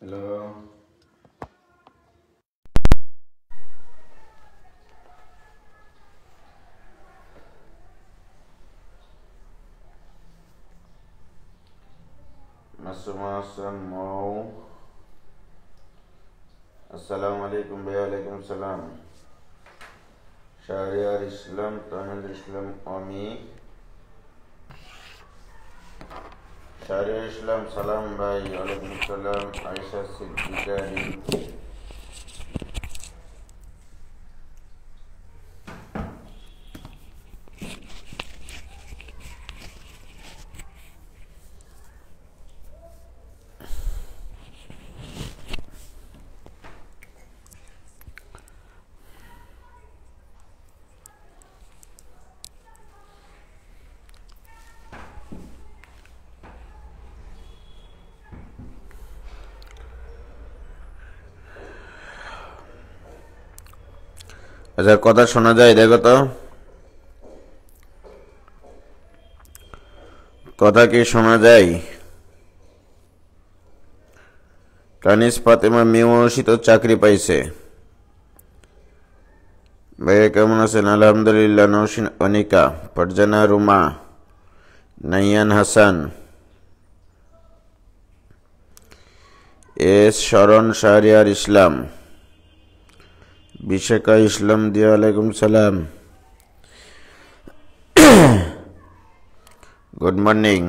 Hello. Masa-masa mau. Assalamualaikum warahmatullahi wabarakatuh. Syariah Islam, Tahmid Islam Ami. Syariah Islam salam bhai. Waalaikumsalam. Aisyah Siddiqani. আচ্ছা, কথা শোনা যায়? দেখো তো, কথা কি শোনা যায়? কানিস ফাতেমা মেয়ে তো চাকরি পাইছে। ভাইয়া কেমন আছেন? আলহামদুলিল্লাহ। নৌসিন অনিকা, ফারজানা রুমা, নাইয়ান হাসান, এস শরণ, শাহরিয়ার ইসলাম, বিশাখা ইসলাম দিয়া, ওয়ালাইকুম সালাম, গুড মর্নিং।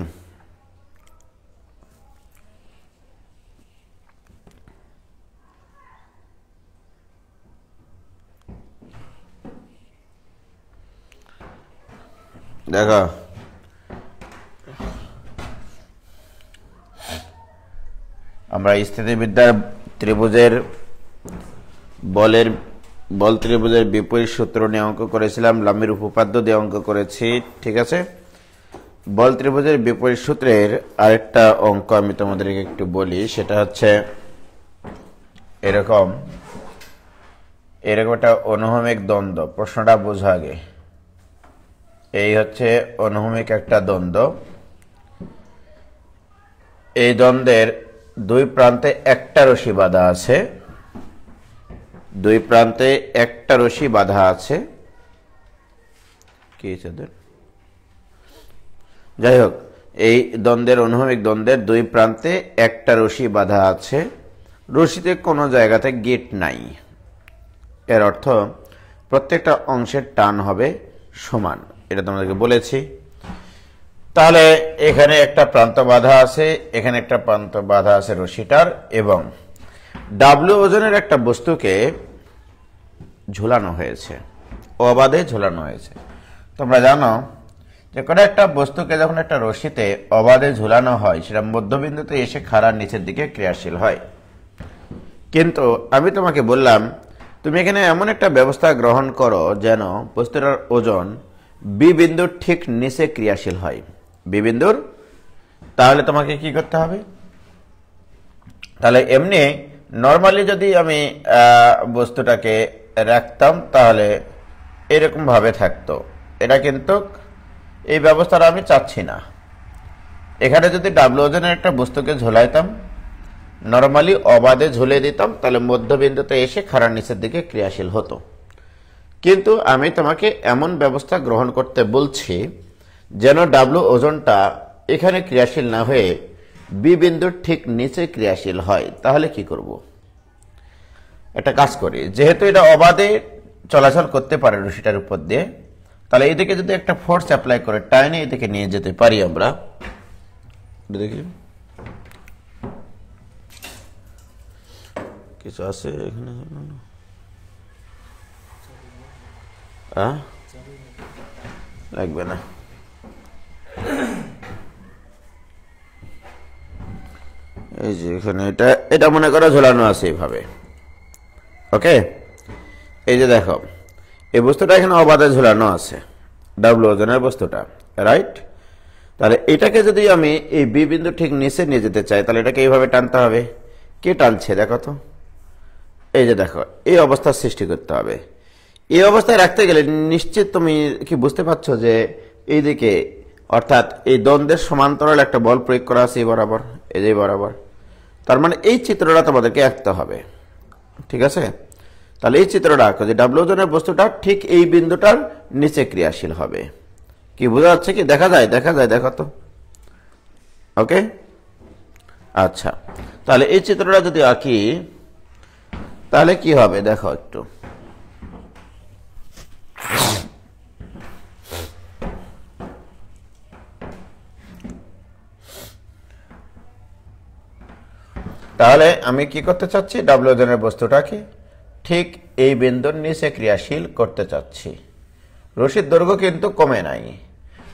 দেখো, আমরা স্থিতিবিদ্যার ত্রিভুজের বল ত্রিভুজের বিপরীত সূত্র নিয়ে অঙ্ক করেছিলাম, লামির উপপাদ্য দিয়ে অঙ্ক করেছি। ঠিক আছে, বল ত্রিভুজের বিপরীত সূত্রের আরেকটা অঙ্ক আমি তোমাদেরকে একটু বলি। সেটা হচ্ছে এরকম একটা অনুভূমিক দ্বন্দ্ব। প্রশ্নটা বোঝা আগে। এই হচ্ছে অনুভূমিক একটা দ্বন্দ্ব। এই দ্বন্দ্বের দুই প্রান্তে একটা রশি বাঁধা আছে। দুই প্রান্তে একটা রশি বাঁধা আছে। কি যাই হোক, এই দ্বন্দ্বের অনুভূমিক দ্বন্দ্বের দুই প্রান্তে একটা রশি বাঁধা আছে। রশিতে কোনো জায়গাতে গেট নাই। এর অর্থ প্রত্যেকটা অংশের টান হবে সমান। এটা তোমাদেরকে বলেছি। তাহলে এখানে একটা প্রান্ত বাঁধা আছে, এখানে একটা প্রান্ত বাঁধা আছে রশিটার, এবং ডাব্লিউ ওজনের একটা বস্তুকে ঝুলানো হয়েছে, অবাধে ঝুলানো হয়েছে। তোমরা জানো যে কোনো একটা বস্তুকে যখন একটা রশিতে অবাধে ঝুলানো হয়, সেটা মধ্যবিন্দুতে এসে খাড়ার নিচের দিকে ক্রিয়াশীল হয়। কিন্তু আমি তোমাকে বললাম, তুমি এখানে এমন একটা ব্যবস্থা গ্রহণ করো যেন বস্তুটার ওজন বি বিন্দুর ঠিক নিচে ক্রিয়াশীল হয়। বি বিন্দুর। তাহলে তোমাকে কি করতে হবে? তাহলে এমনি নর্মালি যদি আমি বস্তুটাকে রাখতাম তাহলে এরকম ভাবে থাকতো। এটা কিন্তু এই ব্যবস্থাটা আমি চাচ্ছি না। এখানে যদি ডাব্লিউ ওজনের একটা বস্তুকে ঝোলাইতাম, নর্মালি অবাধে ঝুলে দিতাম, তাহলে মধ্যবিন্দুতে এসে খাড়ার নিচের দিকে ক্রিয়াশীল হতো। কিন্তু আমি তোমাকে এমন ব্যবস্থা গ্রহণ করতে বলছি যেন ডাব্লিউ ওজনটা এখানে ক্রিয়াশীল না হয়ে বি বিন্দুর ঠিক নিচে ক্রিয়াশীল হয়। তাহলে কি করব? একটা কাজ করি, যেহেতু এটা অবাধে চলাচল করতে পারে রশিটার উপর দিয়ে, তাহলে এদিকে যদি একটা ফোর্স অ্যাপ্লাই করে টাইনে এদিকে নিয়ে যেতে পারি আমরা। দেখি কিছু আছে এখানে, লাগবে না। এই যে এখানে এটা মনে করো ঝোলানো আছে এইভাবে। ওকে, এই যে দেখো, এই বস্তুটা এখানে অবাধে ঝোলানো আছে, ডাব্লিউ ওজনের বস্তুটা, রাইট? তাহলে এটাকে যদি আমি এই বি বিন্দু ঠিক নিচে নিয়ে যেতে চাই, তাহলে এটাকে এইভাবে টানতে হবে। কে টানছে দেখো তো? এই যে দেখো, এই অবস্থার সৃষ্টি করতে হবে। এই অবস্থায় রাখতে গেলে নিশ্চিত তুমি কি বুঝতে পারছো যে এইদিকে, অর্থাৎ এই দ্বন্দ্বের সমান্তরাল একটা বল প্রয়োগ করা আছে এই বরাবর, এই যে বরাবর। তার মানে এই চিত্রটা তোমাদেরকে আঁকতে হবে, ঠিক আছে? তাহলে এই চিত্রটা আঁকো যে ডাব্লিউ ওজনের বস্তুটা ঠিক এই বিন্দুটার নিচে ক্রিয়াশীল হবে। কি বোঝা যাচ্ছে কি? দেখা যায় দেখো তো। ওকে, আচ্ছা, তাহলে এই চিত্রটা যদি আঁকি তাহলে কি হবে দেখো একটু। তাহলে আমি কি করতে চাচ্ছি? ডাব্লিউ ওজনের বস্তুটাকে ঠিক এই বিন্দুর নিচে ক্রিয়াশীল করতে চাচ্ছি। রশির দৈর্ঘ্য কিন্তু কমে নাই,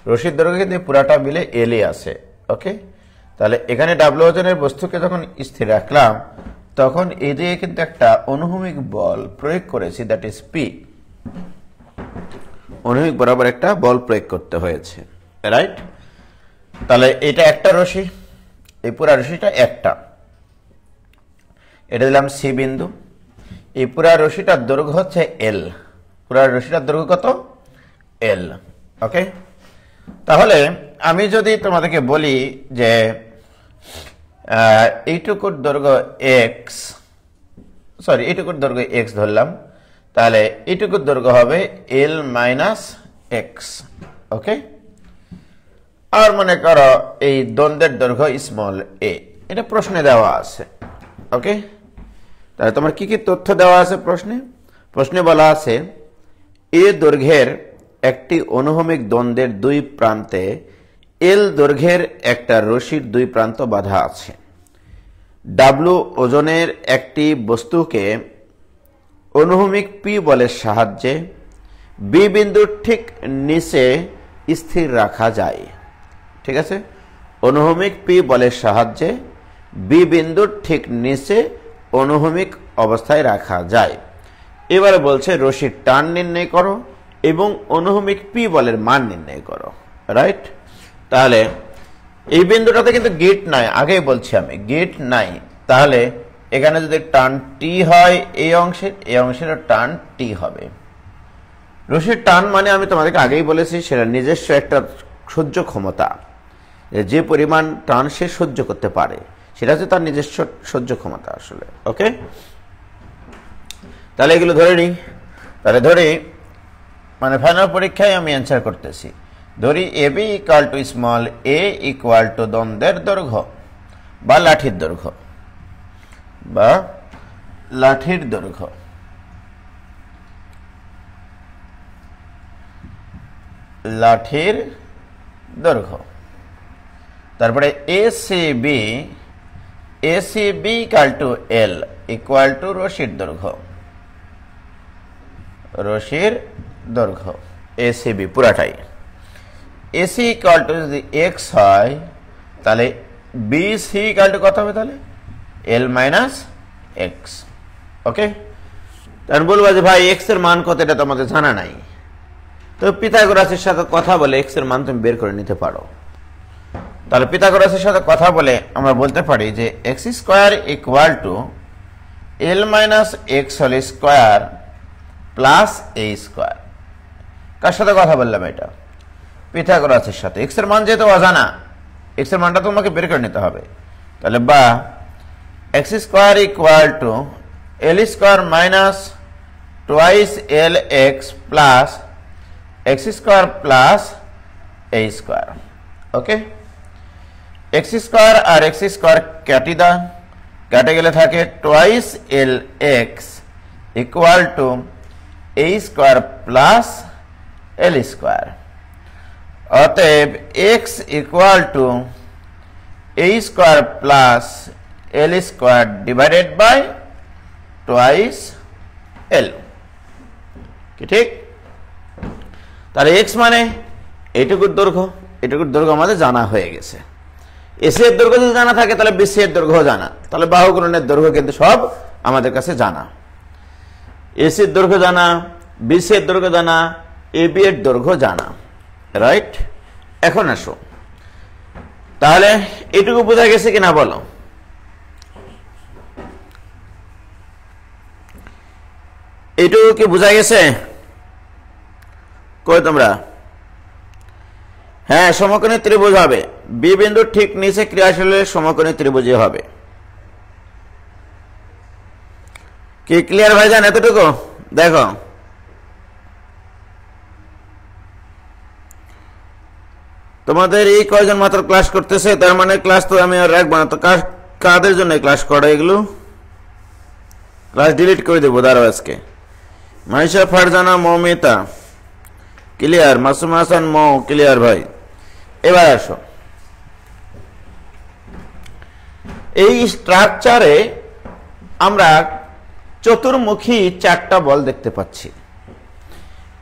রশির দৈর্ঘ্য কিন্তু পুরাটা মিলে এলই আছে। ওকে, তাহলে এখানে ডাব্লিউ ওজনের বস্তুকে যখন স্থির রাখলাম তখন এদিকে কিন্তু একটা অনুভূমিক বল প্রয়োগ করেছি, দ্যাট ইজ পি। অনুভূমিক বরাবর একটা বল প্রয়োগ করতে হয়েছে, রাইট? তাহলে এটা একটা রশি, এই পুরা রশিটা একটা, এটা দিলাম সি বিন্দু। এই পুরা রশিটার দৈর্ঘ্য হচ্ছে এল, পুরা রশিটার দৈর্ঘ্য কত? এল। ওকে, তাহলে আমি যদি তোমাদেরকে বলি যে এইটুকুর দৈর্ঘ্য এক্স, সরি এইটুকুর দৈর্ঘ্য এক্স ধরলাম, তাহলে এইটুকুর দৈর্ঘ্য হবে এল মাইনাস এক্স। ওকে, আর মনে করো এই দ্বন্দ্বের দৈর্ঘ্য স্মল এ, এটা প্রশ্নে দেওয়া আছে। ওকে, তাহলে তোমার কি কি তথ্য দেওয়া আছে প্রশ্নে? প্রশ্নে বলা আছে এ দৈর্ঘ্যের একটি অনুভূমিক দ্বন্দ্বের দুই প্রান্তে এল দৈর্ঘ্যের একটা রশির দুই প্রান্ত বাঁধা আছে। ডাব্লিউ ওজনের একটি বস্তুকে অনুভূমিক পি বলের সাহায্যে বি বিন্দুর ঠিক নিচে স্থির রাখা যায়। ঠিক আছে, অনুভূমিক পি বলের সাহায্যে বি বিন্দুর ঠিক নিচে অনুভূমিক অবস্থায় রাখা যায়। এবারে বলছে রশির টান নির্ণয় করো এবং অনুভূমিক পি বলের মান নির্ণয় করো, রাইট? তাহলে এই বিন্দুটাতে কিন্তু গেট নাই, আগেই বলছি আমি গেট নাই। তাহলে এখানে যদি টান টি হয় এই অংশের টান টি হবে। রশির টান মানে আমি তোমাদেরকে আগেই বলেছি সেটা নিজস্ব একটা সহ্য ক্ষমতা, যে পরিমাণ টান সে সহ্য করতে পারে সেটা হচ্ছে তার নিজস্ব সহ্য ক্ষমতা আসলে। ওকে, তাহলে এগুলো ধরে নিই। তাহলে ধরি মানে ফাইনাল পরীক্ষায় আমি অ্যান্সার করতেছি, ধরি A B equal to small A equal to দ্বন্দ্বের দৈর্ঘ্য বা লাঠির দৈর্ঘ্য লাঠির দৈর্ঘ্য। তারপরে A C B equal to L equal to রশির দৈর্ঘ্য এসিবি পুরাটাই। এসি ইকুয়াল টু যদি এক্স হয় তাহলে বিসি ইকুয়াল টু কত হবে? তাহলে এল মাইনাস এক্স। ওকে, তাহলে বলবো যে ভাই এক্স এর মান কত এটা তোমাদের জানা নাই, তো পিথাগোরাসের সাথে কথা বলে এক্স এর মান তুমি বের করে নিতে পারো। তাহলে পিথাগোরাসের সাথে কথা বলে আমরা বলতে পারি যে X square equal to L minus X whole square plus A square. কার সাথে কথা বললাম? এটা পিথাগোরাসের সাথে। এক্স এর মান যেহেতু অজানা, এক্স এর মানটা তোমাকে বের করে নিতে হবে। তাহলে বা X square equal to L square minus twice L X plus X square plus A square. Okay, X square আর এক্স স্কোয়ার কেটে গেলে থাকে twice L X equal to A square plus L square. অতএব X equal to A square plus L square divided by twice L. কি ঠিক? তাহলে x মানে এইটুকুর দৈর্ঘ্য আমাদের জানা হয়ে গেছে। এসি এর দৈর্ঘ্য যদি জানা থাকে তাহলে বিসি এর দৈর্ঘ্য জানা, তাহলে বাহু গুণনের দৈর্ঘ্য কিন্তু সব আমাদের কাছে জানা। এসির দৈর্ঘ্য জানা, বিসি এর দৈর্ঘ্য জানা, এবি এর দৈর্ঘ্য জানা, রাইট? এখন আসো, তাহলে এটুকু বোঝা গেছে কিনা বলো? এটুকু কি বোঝা গেছে? কই তোমরা? হ্যাঁ, সমকোণী ত্রিভুজ হবে। বি বিন্দুর ঠিক নিচে ক্রিয়াশীল সমকোণী ত্রিভুজই হবে। কি ক্লিয়ার ভাইজান এতটুকু? দেখো তোমাদের এই কয়জন মাত্র ক্লাস করতেছে, তার মানে ক্লাস তো আমি আর রাখবো না। তো কাদের জন্য ক্লাস করো এগুলো? ক্লাস ডিলিট করে দেবো দাঁড়াও আজকে। মাইশা, ফারজানা, মৌমিতা ক্লিয়ার, মাসুম হাসান মৌ ক্লিয়ার ভাই। এবার আসো, এই স্ট্রাকচারে আমরা চতুর্মুখী 4টা বল দেখতে পাচ্ছি।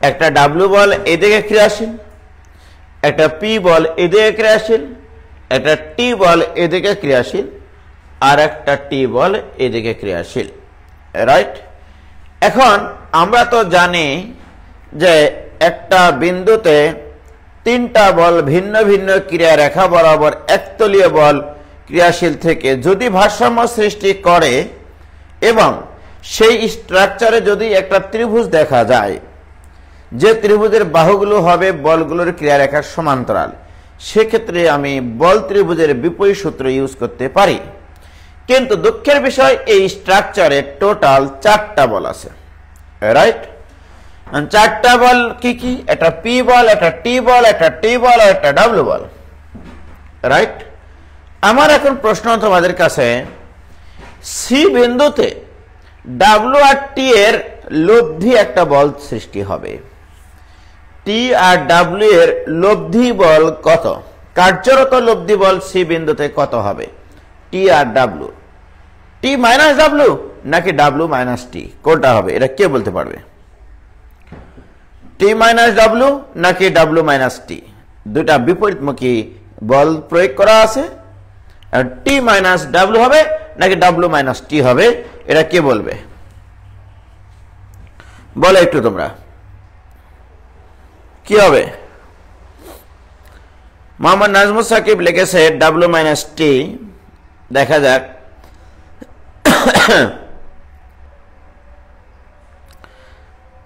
একটা ডাব্লিউ বল এদিকে ক্রিয়াশীল, একটা পি বল এদিকে ক্রিয়াশীল, একটা টি বল এদিকে ক্রিয়াশীল, আর একটা টি বল এদিকে ক্রিয়াশীল, রাইট? এখন আমরা তো জানি যে একটা বিন্দুতে 3টা বল ভিন্ন ভিন্ন ক্রিয়া রেখা বরাবর একতলীয় বল ক্রিয়াশীল থেকে যদি ভারসাম্য সৃষ্টি করে এবং সেই স্ট্রাকচারে যদি একটা ত্রিভুজ দেখা যায়, যে ত্রিভুজের বাহুগুলো হবে বলগুলোর ক্রিয়ারেখার সমান্তরাল, সেক্ষেত্রে আমি বল ত্রিভুজের বিপরীত সূত্র ইউজ করতে পারি। কিন্তু দুঃখের বিষয় এই স্ট্রাকচারে টোটাল 4টা বল আছে, রাইট? 4টা বল কি কি? একটা পি বল, একটা টি বল, একটা টি বল আর একটা ডাব্লিউ বল, রাইট? আমার এখন প্রশ্ন তোমাদের কাছে, সি বিন্দুতে ডাব্লিউ আর টি এর লব্ধি একটা বল সৃষ্টি হবে। টি আর ডাব্লিউ এর লব্ধি বল কত? কার্যরত লব্ধি বল সি বিন্দুতে কত হবে? টি আর ডাব্লিউ, টি মাইনাস ডাব্লিউ নাকি ডাব্লিউ মাইনাস টি, কোনটা হবে? এটা কে বলতে পারবে? টি মাইনাস ডাব্লিউ নাকি ডাব্লিউ মাইনাস টি? দুটা বিপরীতমুখী বল প্রয়োগ করা আছে, আর টি মাইনাস ডাব্লিউ হবে নাকি ডাব্লিউ মাইনাস টি হবে, এটা কে বলবে? বলো একটু তোমরা, কি হবে? মোহাম্মদ নাজমুল সাকিব লিখেছে ডাব্লিউ মাইনাস টি। দেখা যাক।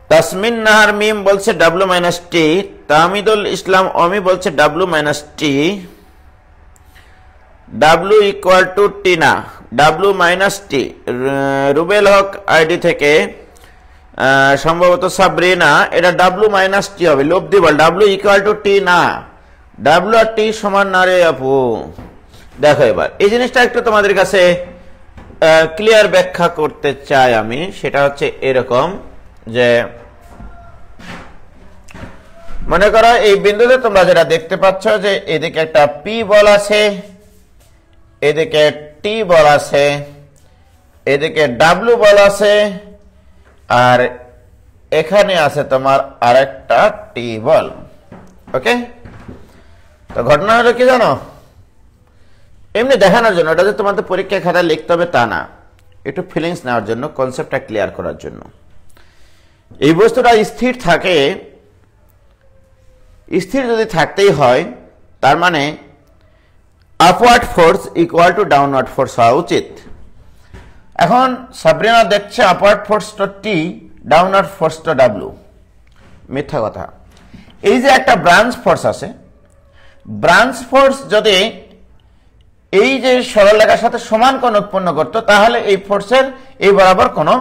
তাসমিন নাহার মিম বলছে W minus T. Tahmidul Islam Omi বলছে W minus T. W equal to T না, W minus T. Rubel Haque ID থেকে সম্ভবত সাবরিনা, এটা ডাব্লিউ মাইনাস টি হবে, লব্ধি বল। ডাব্লিউ ইকুয়াল টু টি না, ডাব্লিউ আর টি সমান না রে আপু। দেখো এবার এই জিনিসটা একটু তোমাদের কাছে ক্লিয়ার ব্যাখ্যা করতে চাই আমি। সেটা হচ্ছে এরকম যে, মনে করো এই বিন্দুতে তোমরা যেটা দেখতে পাচ্ছ যে এদিকে একটা পি বল আছে, এদিকে টি বল আছে, এদিকে ডাব্লিউ বল আছে, আর এখানে আছে তোমার আরেকটা টি বল। ওকে, তো ঘটনা হলো কি জানো, এমনি দেখানোর জন্য, এটা যে তোমাদের পরীক্ষা খাতায় লিখতে হবে তা না, একটু ফিলিংস নেওয়ার জন্য, কনসেপ্টটা ক্লিয়ার করার জন্য। এই বস্তুটা স্থির থাকে, স্থির যদি থাকতেই হয় তার মানে upward force equal to downward force হওয়া উচিত। এখন সাবরিনা দেখছে আপওয়ার্ড ফোর্সটা টি, ডাউনওয়ার্ড ফোর্সটা ডাব্লিউ। মিথ্যা কথা। এই যে একটা ব্রাঞ্চ ফোর্স আছে, ব্রাঞ্চ ফোর্স যদি এই যে সরলরেখার সাথে সমান কোণ উৎপন্ন করত, তাহলে এই ফোর্সের এই বরাবর কোনো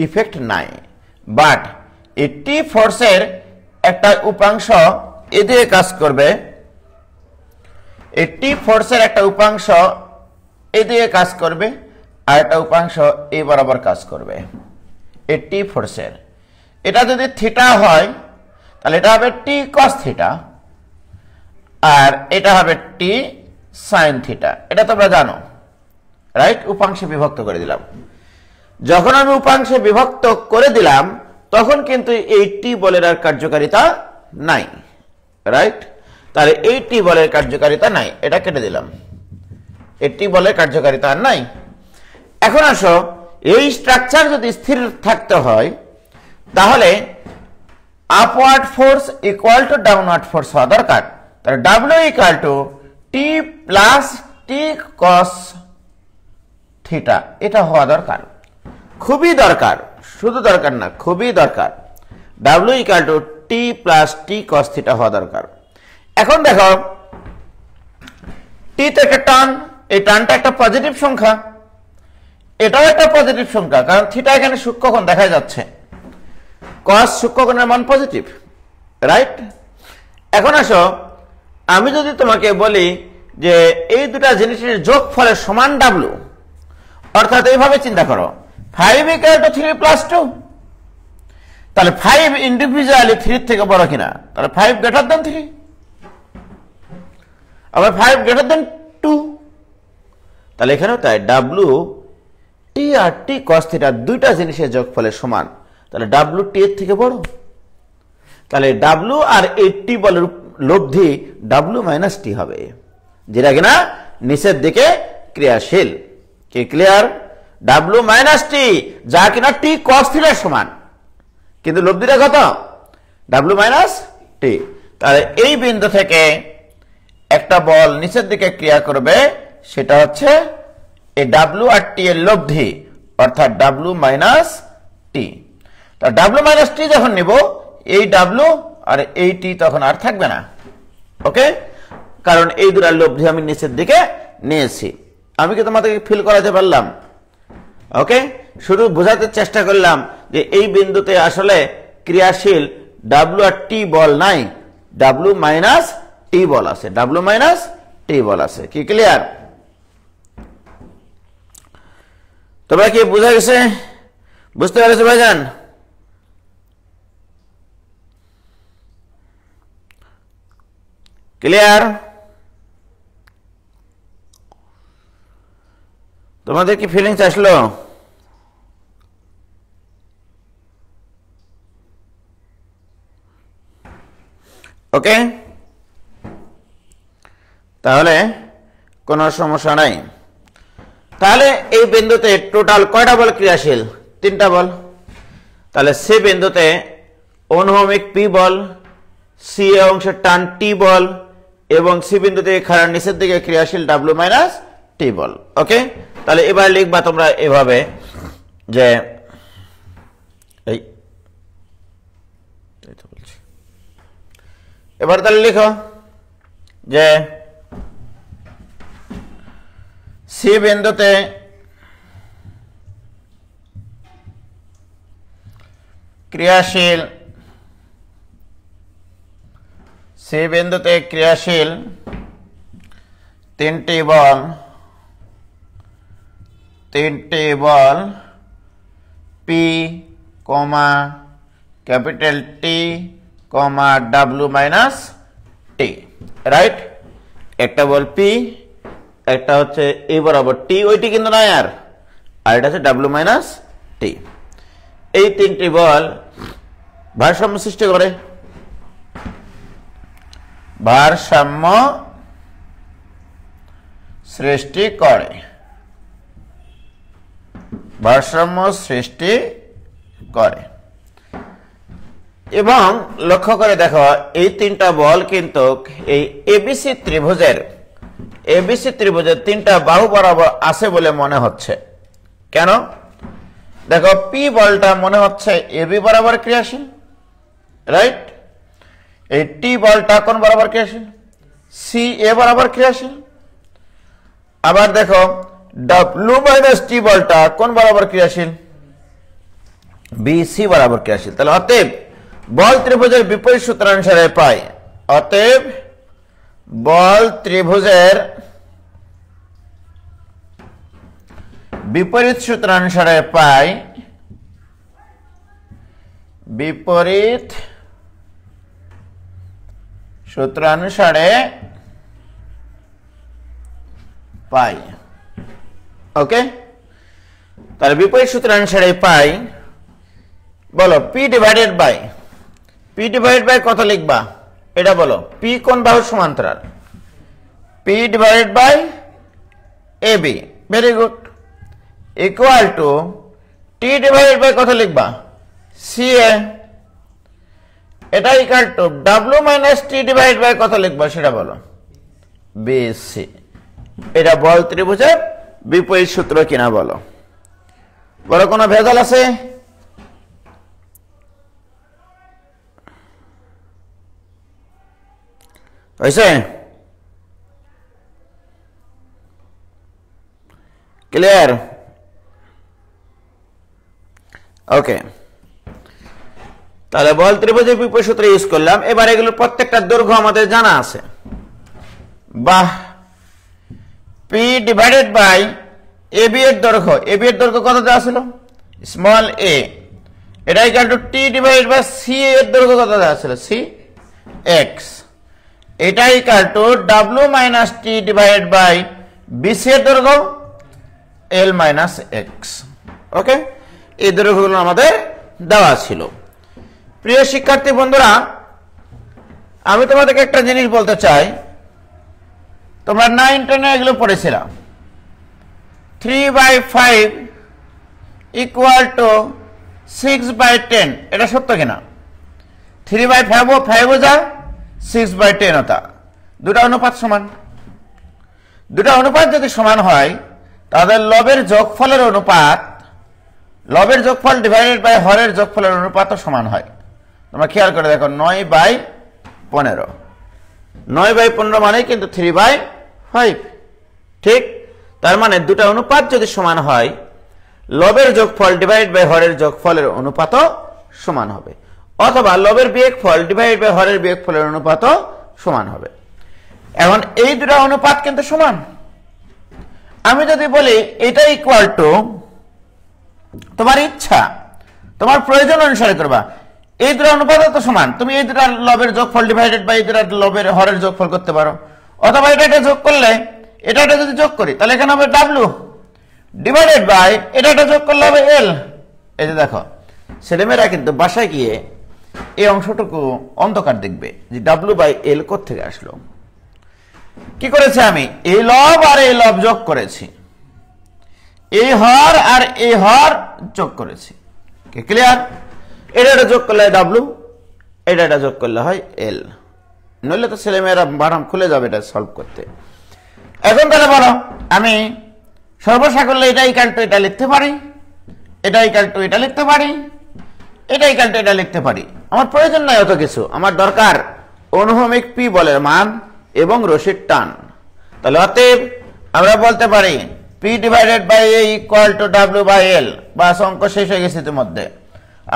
ইফেক্ট নাই। বাট এই টি ফোর্সের একটা উপাংশ এদিকে কাজ করবে, এই টি ফোর্সের একটা উপাংশ এদিকে কাজ করবে, আর একটা উপাংশ এই বরাবর কাজ করবে। এই টি ফোর্সের এটা যদি থিটা হয় তাহলে এটা হবে টি কস থিটা, আর এটা হবে টি সাইন থিটা। এটা তোমরা জানো, রাইট? উপাংশে বিভক্ত করে দিলাম। যখন আমি উপাংশে বিভক্ত করে দিলাম তখন কিন্তু এই টি বলের আর কার্যকারিতা নাই, রাইট? তাহলে এই টি বলের কার্যকারিতা নাই, এটা কেটে দিলাম। এই টি বলের কার্যকারিতা আর নাই। এখন আসো, এই স্ট্রাকচার যদি স্থির থাকতে হয় তাহলে upward force equal to downward force হওয়া দরকার। তাহলে W equal to T plus T cos theta, এটা হওয়া দরকার, খুবই দরকার, শুধু দরকার না, খুবই দরকার। W equal to T plus T cos theta হওয়া দরকার। এখন দেখো, টি থেকে টান, এই টানটা একটা পজিটিভ সংখ্যা, এটাও একটা পজিটিভ সংখ্যা, কারণ থিটা এখানে সূক্ষ্মকোণ দেখা যাচ্ছে, কস সূক্ষ্মকোণের মান পজিটিভ, রাইট? এখন আসো, আমি যদি তোমাকে বলি যে এই দুটা জিনিসের যোগফলের সমান ডাব্লু, অর্থাৎ এইভাবে চিন্তা করো 5 = 3 + 2, তাহলে 5 ইন্ডিভিজুয়ালি 3 থেকে বড় কিনা, তাহলে 5 > 3, আবার 5 > 2, তাহলে এখানেও তাই ডাব্লু টি আর টি কস থিটা দুইটা জিনিসের যোগফলের সমান, তাহলে ডাব্লু টি এর থেকে বড়, তাহলে ডাব্লু আর এই টি বলের লব্ধি ডাব্লু মাইনাস টি হবে, যেটা কিনা নিচের দিকে ক্রিয়াশীল। কি ক্লিয়ার? ডাব্লু মাইনাস টি, যা কিনা টি কস থিটার সমান, কিন্তু লব্ধিটা কত? ডাব্লু মাইনাস টি। তাহলে এই বিন্দু থেকে একটা বল নিচের দিকে ক্রিয়া করবে, সেটা হচ্ছে এই ডাব্লু আর টি এর লব্ধি, অর্থাৎ ডাব্লু মাইনাস টি। তা ডাব্লু মাইনাস টি যখন নিব, এই ডাব্লু আর এই টি তখন আর থাকবে না, ওকে? কারণ এই দুটার লব্ধি আমি নিচের দিকে নিয়েছি। আমি কি তোমাদেরকে ফিল করাতে পারলাম? ওকে, শুধু বোঝাতে চেষ্টা করলাম যে এই বিন্দুতে আসলে ক্রিয়াশীল ডাব্লু আর টি বল নাই, ডাব্লু মাইনাস টি বল আছে, ডাব্লু মাইনাস টি বল আছে। কি ক্লিয়ার? তোমরা কি বুঝা গেছে? বুঝতে পেরেছো ভাইজান? ক্লিয়ার? তোমাদের কি ফিলিংস আসলো? ওকে, তাহলে কোনো সমস্যা নাই। তাহলে এই বিন্দুতে টোটাল কয়টা বল ক্রিয়াশীল? 3টা বল। তাহলে সি বিন্দুতে অনুভূমিক পি বল, সি অংশের টান টি বল, এবং সি বিন্দুতে খাড়ার নিচের দিকে ক্রিয়াশীল ডাব্লু মাইনাস টি বল। ওকে, তাহলে এবার লিখবা তোমরা এভাবে যে এবার তাহলে লিখো যে সি বিন্দুতে ক্রিয়াশীল, সি বিন্দুতে ক্রিয়াশীল 3টি বল, 3টি বল পি কমা ক্যাপিটাল টি কমা ডাব্লু মাইনাস টি, রাইট? একটা বল পি, একটা হচ্ছে এই বরাবর টি, ওইটি কিন্তু নয়, আর এটা হচ্ছে ডাব্লু মাইনাস টি। এই 3টি বল ভারসাম্য সৃষ্টি করে, ভারসাম্য সৃষ্টি করে, ভারসাম্য সৃষ্টি করে। এবং লক্ষ্য করে দেখো, এই 3টা বল কিন্তু এই এবিসি ত্রিভুজের 3টা বাহু বরাবর আছে বলে মনে হচ্ছে। কেন? দেখো, পি বলটা মনে হচ্ছে এবি বরাবর ক্রিয়াশীল, রাইট? এই টি বলটা কোন বরাবর ক্রিয়াশীল? সি এ বরাবর ক্রিয়াশীল। আবার দেখো, ডাব্লু মাইনাস টি বলটা কোন বরাবর ক্রিয়াশীল? বি সি বরাবর ক্রিয়াশীল। তাহলে অতএব বল ত্রিভুজের বিপরীত সূত্রানুসারে পাই, অতএব বল ত্রিভুজের বিপরীত সূত্রানুসারে পাই, বিপরীত সূত্রানুসারে পাই। ওকে, তাহলে বিপরীত সূত্রানুসারে পাই। বলো পি ডিভাইডেড বাই কত লিখবা? এটা বলো, পি কোন বাহুর সমান্তরাল? P divided by A B, very good, equal to T divided by কত লিখবা? সি এ, এটা equal to W minus T divided by কত লিখবা? সেটা বলো, বি সি। এটা বল ত্রিভুজের বিপরীত সূত্র কিনা বলো? বলো, কোনো ভেজাল আছে? হয়েছে? ক্লিয়ার? ওকে, তাহলে বল ত্রিভুজের বিপরীত সূত্র ইউজ করলাম। এবার এগুলোর প্রত্যেকটা দৈর্ঘ্য আমাদের জানা আছে। বাহ, পি ডিভাইডেড বাই এবি এর দৈর্ঘ্য, এবি এর দৈর্ঘ্য কত দেওয়া ছিল? স্মল এ, এটা equal to T divided by C এর দৈর্ঘ্য কত দেওয়া ছিল? সি এক্স, এটা equal to W minus T divided by BC এর দৈর্ঘ্য এল মাইনাস এক্স। ওকে, এই দৈর্ঘ্যগুলো আমাদের দেওয়া ছিল। প্রিয় শিক্ষার্থী বন্ধুরা, আমি তোমাদেরকে একটা জিনিস বলতে চাই, তোমরা 9-10 এগুলো পড়েছিলাম। 3/5 ইকুয়াল টু 6/10, এটা সত্য কিনা? 3/5 যা 6/10 হতা, দুটা অনুপাত সমান। দুটা অনুপাত যদি সমান হয় তাহলে লবের যোগফলের অনুপাত, লবের যোগফল ডিভাইডেড বাই হরের যোগফলের অনুপাতও সমান হয়। তোমরা খেয়াল করে দেখো, 9/15, 9/15 মানে কিন্তু 3/5, ঠিক? তার মানে দুটা অনুপাত যদি সমান হয়, লবের যোগফল ডিভাইড বাই হরের যোগফলের অনুপাতও সমান হবে, অথবা লবের বিয়োগফল ডিভাইড বাই হরের বিয়োগফলের অনুপাতও সমান হবে। এখন এই দুটা অনুপাত কিন্তু সমান। আমি যদি বলি এটা ইকুয়াল টু, তোমার ইচ্ছা, তোমার প্রয়োজন অনুসারে করবা, এই দুটো অনুপাত তো সমান, তুমি এই দুটার লবের যোগফল ডিভাইডেড বাই এই দুটার লবের হরের যোগফল করতে পারো, অথবা এটা যোগ করলে এটা যদি যোগ করি তাহলে এখানে হবে ডাব্লিউ ডিভাইডেড বাই এটা যোগ করলে হবে এল। এই যে দেখো, ছেলেমেয়েরা কিন্তু বাসায় গিয়ে এই অংশটুকু অন্ধকার দেখবে যে ডাব্লিউ বাই এল কোত্থেকে আসলো। কি করেছে? আমি এই লব আর এই লব যোগ করেছি, এই হর আর এই হর যোগ করেছি। ক্লিয়ার? এটা যোগ করলে ডাব্লিউ, এটা যোগ করলে হয় এল, নইলে তো ছেলেমেয়েরা বারাম খুলে যাবে এটা সলভ করতে। এখন তাহলে বলো, আমি সর্বসাকল্যে এটা ইকুয়াল টু এটা লিখতে পারি, এটা ইকুয়াল টু এটা লিখতে পারি, এটা ইকুয়াল টু এটা লিখতে পারি। আমার প্রয়োজন নাই অত কিছু, আমার দরকার অনুভূমিক পি বলের মান এবং রশির টান। তাহলে অতএব আমরা বলতে পারি P divided by A equal to W by L, বা অঙ্ক শেষ হয়ে গেছে ইতিমধ্যে।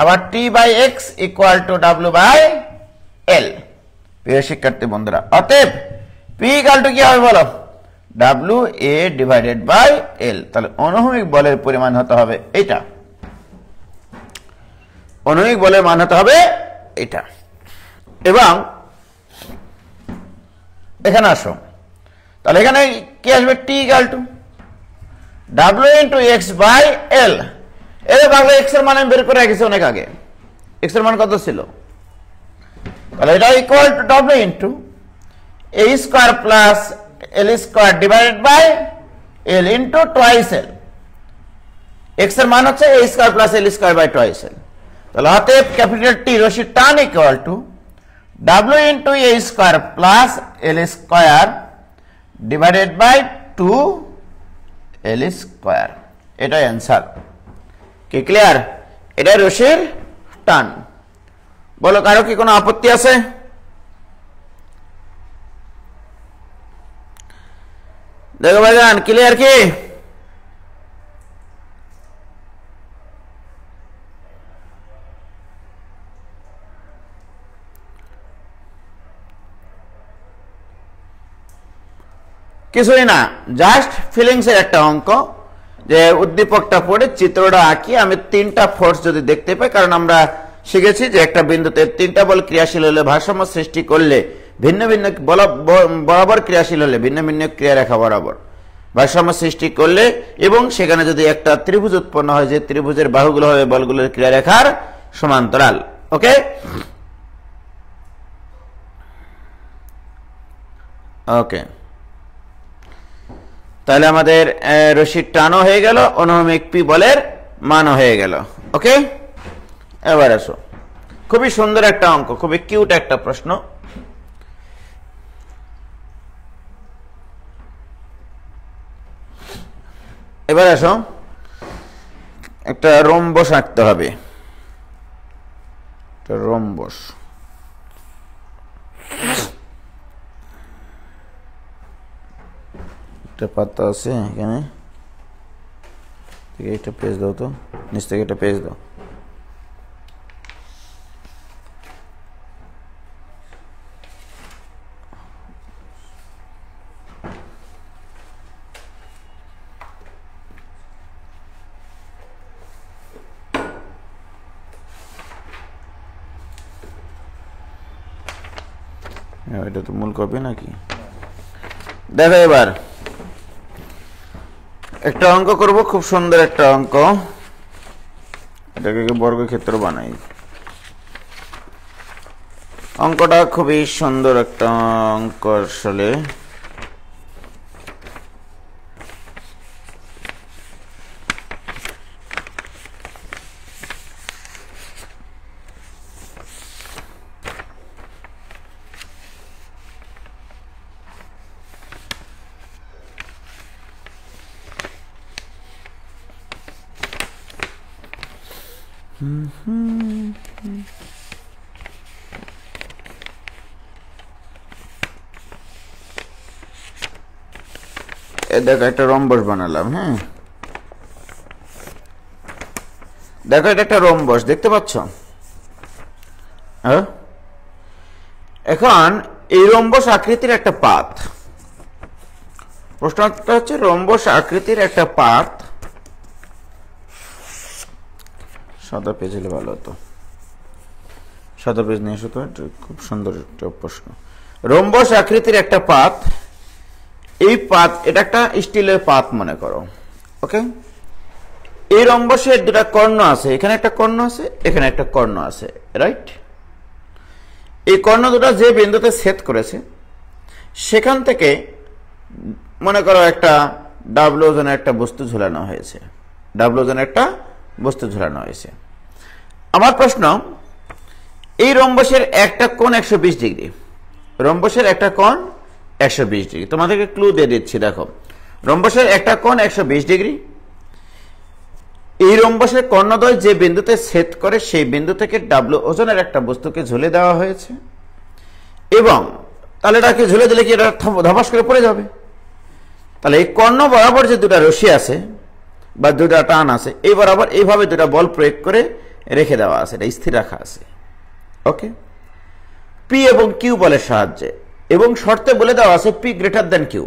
আবার T by X equal to W by L. প্রিয় শিক্ষার্থী বন্ধুরা, অতএব পি ইকুয়াল টু কি হবে বলো? W A divided by L. তাহলে অনুভূমিক বলের পরিমাণ হতে হবে এটা, অনুভূমিক বলের মান হতে হবে এটা। এবং এখানে আসো, তাহলে এখানে কি আসবে? T equal to W into X by L. এর বাংলা এক্স এর মান আমি বের করে রেখেছি অনেক আগে। এক্স এর মান কত ছিল? তাহলে এটা equal to W into A square plus L square divided by L into twice L. X এর মান হচ্ছে A square plus L square by twice L. তাহলে অতএব ক্যাপিটাল টি রশির টান equal to W into A square plus L square divided by 2 L square. এটাই answer. কি clear? এটা রশির টান। বলো, কারো কি কোনো আপত্তি আছে? দেখো ভাইজান, ক্লিয়ার কি? কিছুই না, জাস্ট ফিলিংস এর একটা অঙ্ক, যে উদ্দীপকটা পড়ে চিত্রটা আঁকি। আমি 3টা ফোর্স যদি দেখতে পাই, কারণ আমরা শিখেছি যে একটা বিন্দুতে 3টা বল ক্রিয়াশীল হলে ভারসাম্য সৃষ্টি করলে ভিন্ন ভিন্ন বরাবর ক্রিয়াশীল হলে ভিন্ন ভিন্ন ক্রিয়ারেখা বরাবর ভারসাম্য সৃষ্টি করলে, এবং সেখানে যদি একটা ত্রিভুজ উৎপন্ন হয়, যে ত্রিভুজের বাহুগুলো হবে বলগুলোর ক্রিয়ারেখার সমান্তরাল। ওকে, ওকে, তাহলে আমাদের রশির টানও হয়ে গেল, অনুভূমিক পি বলের মানও হয়ে গেল। ওকে, এবার আসো, খুবই সুন্দর একটা অঙ্ক, খুবই কিউট একটা প্রশ্ন। এবার আসো, একটা রম্বস আঁকতে হবে। রম্বস, একটা পাতা আছে এখানে, একটা পেজ দাও তো, নিচ থেকে একটা পেজ দাও। এটা তো মূল কপি নাকি? দেখো এবার একটা অঙ্ক করব, খুব সুন্দর একটা অঙ্ক। এটাকে বর্গক্ষেত্র বানাই। অঙ্কটা খুবই সুন্দর একটা অঙ্ক আসলে। দেখো একটা রম্বস বানালাম। হ্যাঁ, দেখো এটা একটা রম্বস, দেখতে পাচ্ছ? এখন এই রম্বস আকৃতির একটা পাত, প্রশ্নটা হচ্ছে রম্বস আকৃতির একটা পাত। সাদা পেজ হলে ভালো হতো, সাদা পেজ নিয়ে এসো তো। খুব সুন্দর একটা প্রশ্ন। রম্বস আকৃতির একটা পাত, এই পাত এটা একটা স্টিলের পাত মনে করো। ওকে, এই রম্বসের দুটা কর্ণ আছে, এখানে একটা কর্ণ আছে, এখানে একটা কর্ণ আছে, রাইট? এই কর্ণ দুটা যে বিন্দুতে ছেদ করেছে সেখান থেকে মনে করো একটা ডাব্লু ওজনের একটা বস্তু ঝুলানো হয়েছে, ডাব্লু ওজনের একটা বস্তু ঝুলানো হয়েছে। আমার প্রশ্ন, এই রম্বসের একটা কোণ 120 ডিগ্রি, রম্বসের একটা কোণ 120 ডিগ্রি। তোমাদেরকে ক্লু দিয়ে দিচ্ছি, দেখো রম্বসের একটা কোণ 120 ডিগ্রি। এই রম্বসের কর্ণদ্বয় যে বিন্দুতে ছেদ করে সেই বিন্দু থেকে ডাব্লু ওজনের একটা বস্তুকে ঝুলে দেওয়া হয়েছে, এবং তাহলে এটাকে ঝুলে দিলে কি এটা ধপাস করে পড়ে যাবে? তাহলে এই কর্ণ বরাবর যে দুটা রশি আছে বা দুটা টান আছে, এই বরাবর এইভাবে দুটা বল প্রয়োগ করে রেখে দেওয়া আছে, এটা স্থির রাখা আছে। ওকে, পি এবং কিউ বলের সাহায্যে, এবং শর্তে বলে দেওয়া আছে P greater than Q.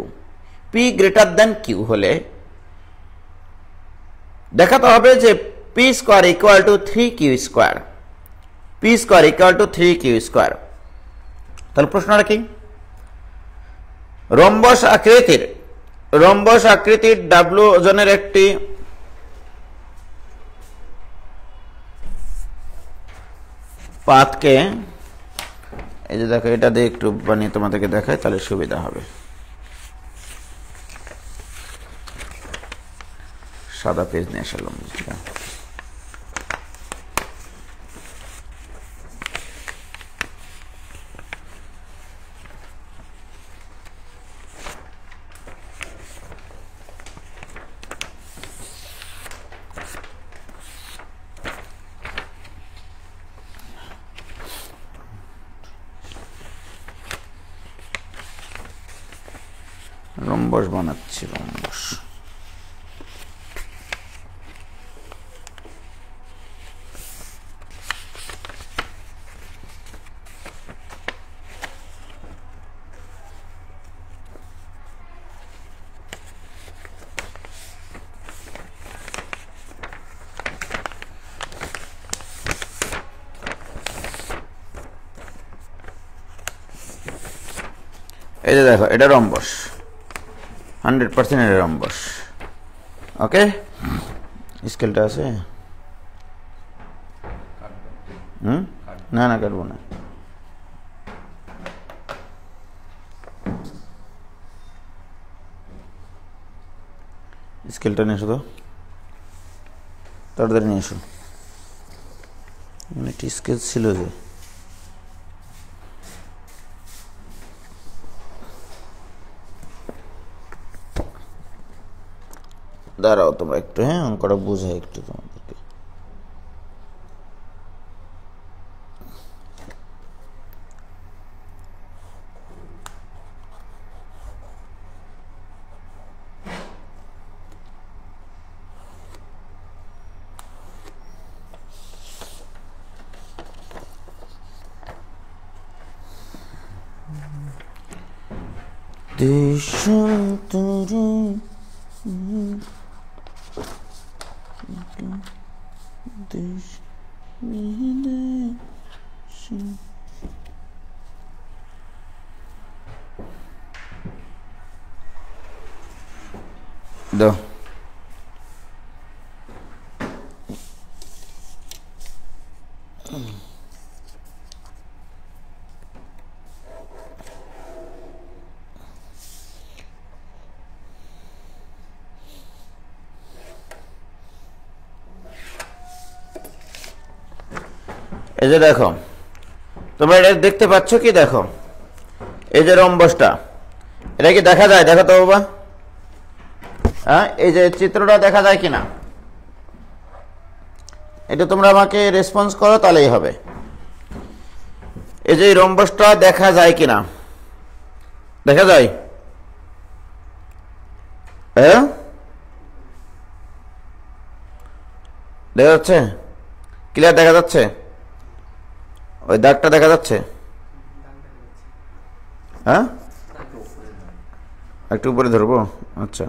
P greater than Q হলে দেখাতে হবে যে P square equal to 3q square, P square equal to 3q square. তাহলে প্রশ্নটা কি? রম্বস আকৃতির ডাব্লু ওজনের একটি পাতকে, এই যে দেখো এটা দিয়ে একটু বানিয়ে তোমাদেরকে দেখায় তাহলে সুবিধা হবে। সাদা পেজ নিয়ে আসলাম। রম্বস বানাচ্ছি, রম্বস। এই যে দেখো এটা রম্বস, 100% এটা রম্বস। ওকে, স্কেলটা আছে? না না, কাটবো না। স্কেলটা নিয়ে এসো তো, তাড়াতাড়ি নিয়ে এসো। একটি স্কেল ছিল যে, দাঁড়াও তোমরা একটু, হ্যাঁ অঙ্কটা বুঝাই একটু তোমাদেরকে। দেশান্তরে দেশ বিদেশ দো এই যে দেখো, তোমরা এটা দেখতে পাচ্ছ কি? দেখো এই যে রম্বসটা, এটা কি দেখা যায়? দেখো তো বাবা, হ্যাঁ, এই যে চিত্রটা দেখা যায় কিনা, এটা তোমরা আমাকে রেসপন্স করো, তাহলেই হবে। এই যে রম্বসটা দেখা যায় কিনা? দেখা যায়? হ্যাঁ, দেখা যাচ্ছে? ক্লিয়ার দেখা যাচ্ছে? ওই দাগটা দেখা যাচ্ছে? হ্যাঁ, একটু উপরে ধরবো। আচ্ছা,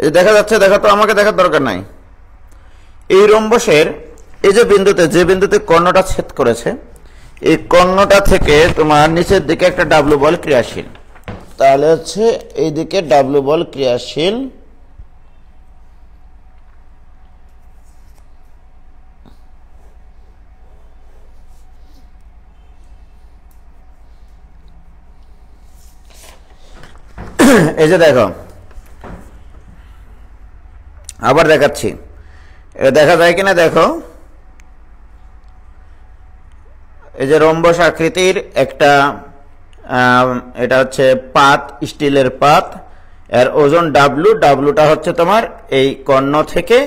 এই দেখা যাচ্ছে? দেখো তো, আমাকে দেখার দরকার নাই। এই রম্বসের এই যে বিন্দুতে, যে বিন্দুতে কর্ণটা ছেদ করেছে, এই কর্ণটা থেকে তোমার নিচের দিকে একটা ডাব্লু বল ক্রিয়াশীল, তাহলে হচ্ছে এই দিকে ডাব্লু বল ক্রিয়াশীল। এই যে দেখো, আবার দেখাচ্ছি, এটা দেখা যায় কিনা দেখো। এই যে রম্বস আকৃতির একটা, এটা হচ্ছে পাত, স্টিলের পাত, এর ওজন ডাব্লু, ডাব্লুটা হচ্ছে তোমার এই কর্ণ থেকে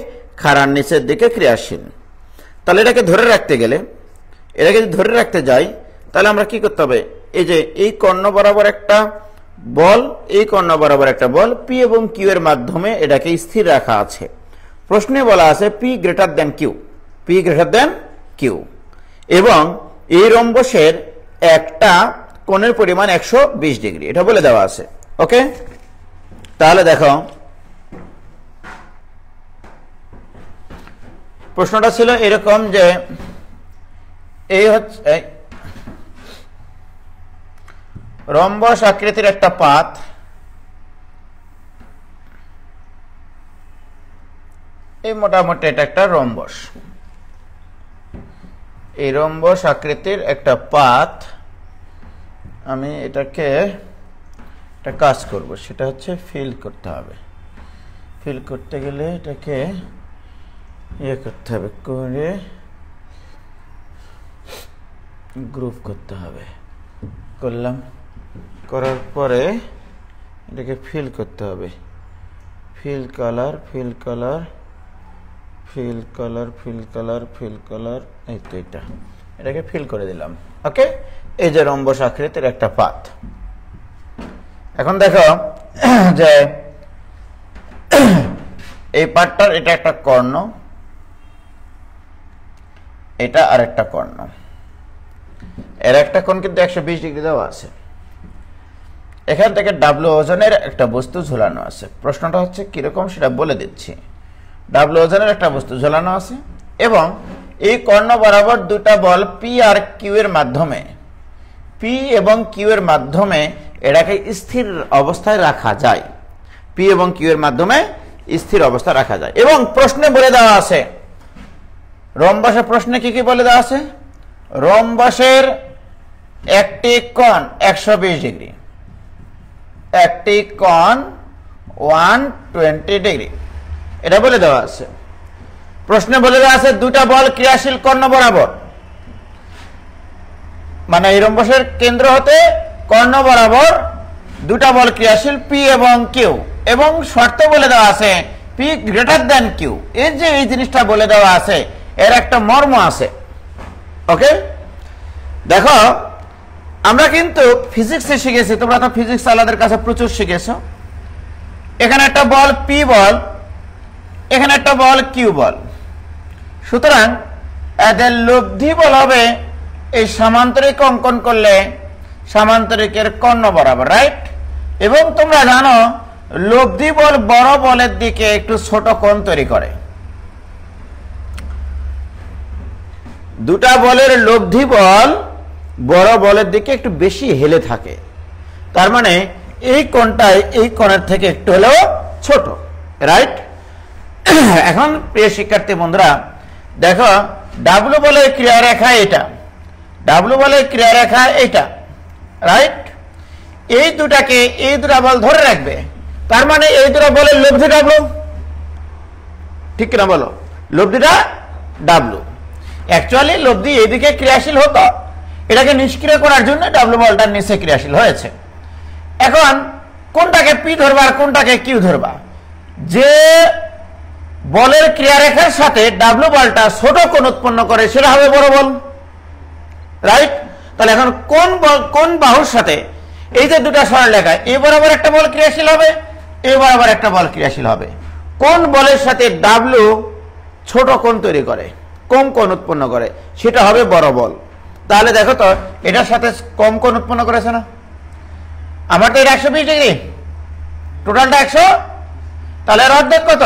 খাড়ার নিচের দিকে ক্রিয়াশীল। তাহলে এটাকে ধরে রাখতে গেলে, এটাকে যদি ধরে রাখতে যাই, তাহলে আমরা কি করতে হবে? এই যে এই কর্ণ বরাবর একটা বল, এই কর্ণ বরাবর একটা বল, পি এবং কিউ এর মাধ্যমে এটাকে স্থির রাখা আছে। প্রশ্নে বলা আছে P greater than Q, P greater than Q, এবং এই রম্বসের একটা কোণের পরিমাণ 120 ডিগ্রি, এটা বলে দেওয়া আছে। ওকে, তাহলে দেখো, প্রশ্নটা ছিল এরকম যে এই হচ্ছে রম্বস আকৃতির একটা পাত, এই মোটামুটি এটা একটা রম্বস, এই রম্বস আকৃতির একটা পাত। আমি এটাকে একটা কাজ করব, সেটা হচ্ছে ফিল করতে হবে। ফিল করতে গেলে এটাকে ইয়ে করতে হবে, করে গ্রুপ করতে হবে। করলাম, করার পরে এটাকে ফিল করতে হবে। Fill colour, fill colour, fill colour, fill colour, fill colour, এই তো এটা, এটাকে ফিল করে দিলাম। ওকে, এই যে রম্বস আকৃতির একটা পাত। এখন দেখো যে এই পাতটার এটা একটা কর্ণ, এটা আর একটা কর্ণ, এর একটা কোণ কিন্তু 120 ডিগ্রি দেওয়া আছে। এখান থেকে ডাব্লু ওজনের একটা বস্তু ঝোলানো আছে। প্রশ্নটা হচ্ছে কিরকম সেটা বলে দিচ্ছি। ডাব্লু ওজনের একটা বস্তু ঝোলানো আছে এবং এই কর্ণ বরাবর দুটা বল পি আর কিউ এর মাধ্যমে, পি এবং কিউ এর মাধ্যমে এটাকে স্থির অবস্থায় রাখা যায়, পি এবং কিউ এর মাধ্যমে স্থির অবস্থায় রাখা যায়। এবং প্রশ্নে বলে দেওয়া আছে, রম্বসের প্রশ্নে কি কি বলে দেওয়া আছে? রম্বসের একটি কোণ 120 ডিগ্রি, একটি কোণ 120 ডিগ্রি, এটা বলে দেওয়া আছে। প্রশ্নে বলে দেওয়া আছে দুটা বল ক্রিয়াশীল কর্ণ বরাবর, মানে এই রম্বসের কেন্দ্র হতে কর্ণ বরাবর দুটা বল ক্রিয়াশীল পি এবং কিউ, এবং শর্ত বলে দেওয়া আছে পি গ্রেটার দেন কিউ। এর যে এই জিনিসটা বলে দেওয়া আছে, এর একটা মর্ম আছে। ওকে, দেখো আমরা কিন্তু ফিজিক্সে শিখেছি, তোমরা তো ফিজিক্স আলাদের কাছে প্রচুর শিখেছো। এখানে একটা বল পি বল, এখানে একটা বল কিউ বল, সুতরাং এদের লব্ধি বল হবে এই সামান্তরিক অঙ্কন করলে সামান্তরিকের কর্ণ বরাবর, রাইট? এবং তোমরা জানো লব্ধি বল বড় বলের দিকে একটু ছোট কোণ তৈরি করে। দুটা বলের লব্ধি বল বড় বলের দিকে একটু বেশি হেলে থাকে, তার মানে এই কোণটাই এই কোণের থেকে একটু হলেও ছোট। রাইট। এখন প্রিয় শিক্ষার্থী বন্ধুরা দেখো, ডাব্লু বলের ক্রিয়ারেখা এটা, ডাব্লু বলের ক্রিয়ারেখা এটা, রাইট। এই দুটাকে এই দুটা বল ধরে রাখবে, তার মানে এই দুটা বলের লব্ধি ডাব্লু, ঠিক কিনা বলো? লব্ধিটা ডাব্লু। অ্যাকচুয়ালি লব্ধি এইদিকে ক্রিয়াশীল হতো, এটাকে নিষ্ক্রিয় করার জন্য ডাব্লু বলটার নিচে ক্রিয়াশীল হয়েছে। এখন কোনটাকে পি ধরবা আর কোনটাকে কিউ ধরবা? যে বলের ক্রিয়ারেখার সাথে ডাব্লু বলটা ছোট কোণ উৎপন্ন করে সেটা হবে বড় বল, রাইট। তাহলে এখন কোন বাহুর সাথে এই যে দুটা সরলরেখা, এই বরাবর একটা বল ক্রিয়াশীল হবে, এই বরাবর একটা বল ক্রিয়াশীল হবে। কোন বলের সাথে ডাব্লু ছোট কোণ তৈরি করে, কম কোণ উৎপন্ন করে, সেটা হবে বড় বল। তাহলে দেখো তো এটার সাথে কম কোণ উৎপন্ন করেছে না? আমার তো এটা 120 ডিগ্রি, টোটালটা 100, তাহলে এর অর্ধেক কত?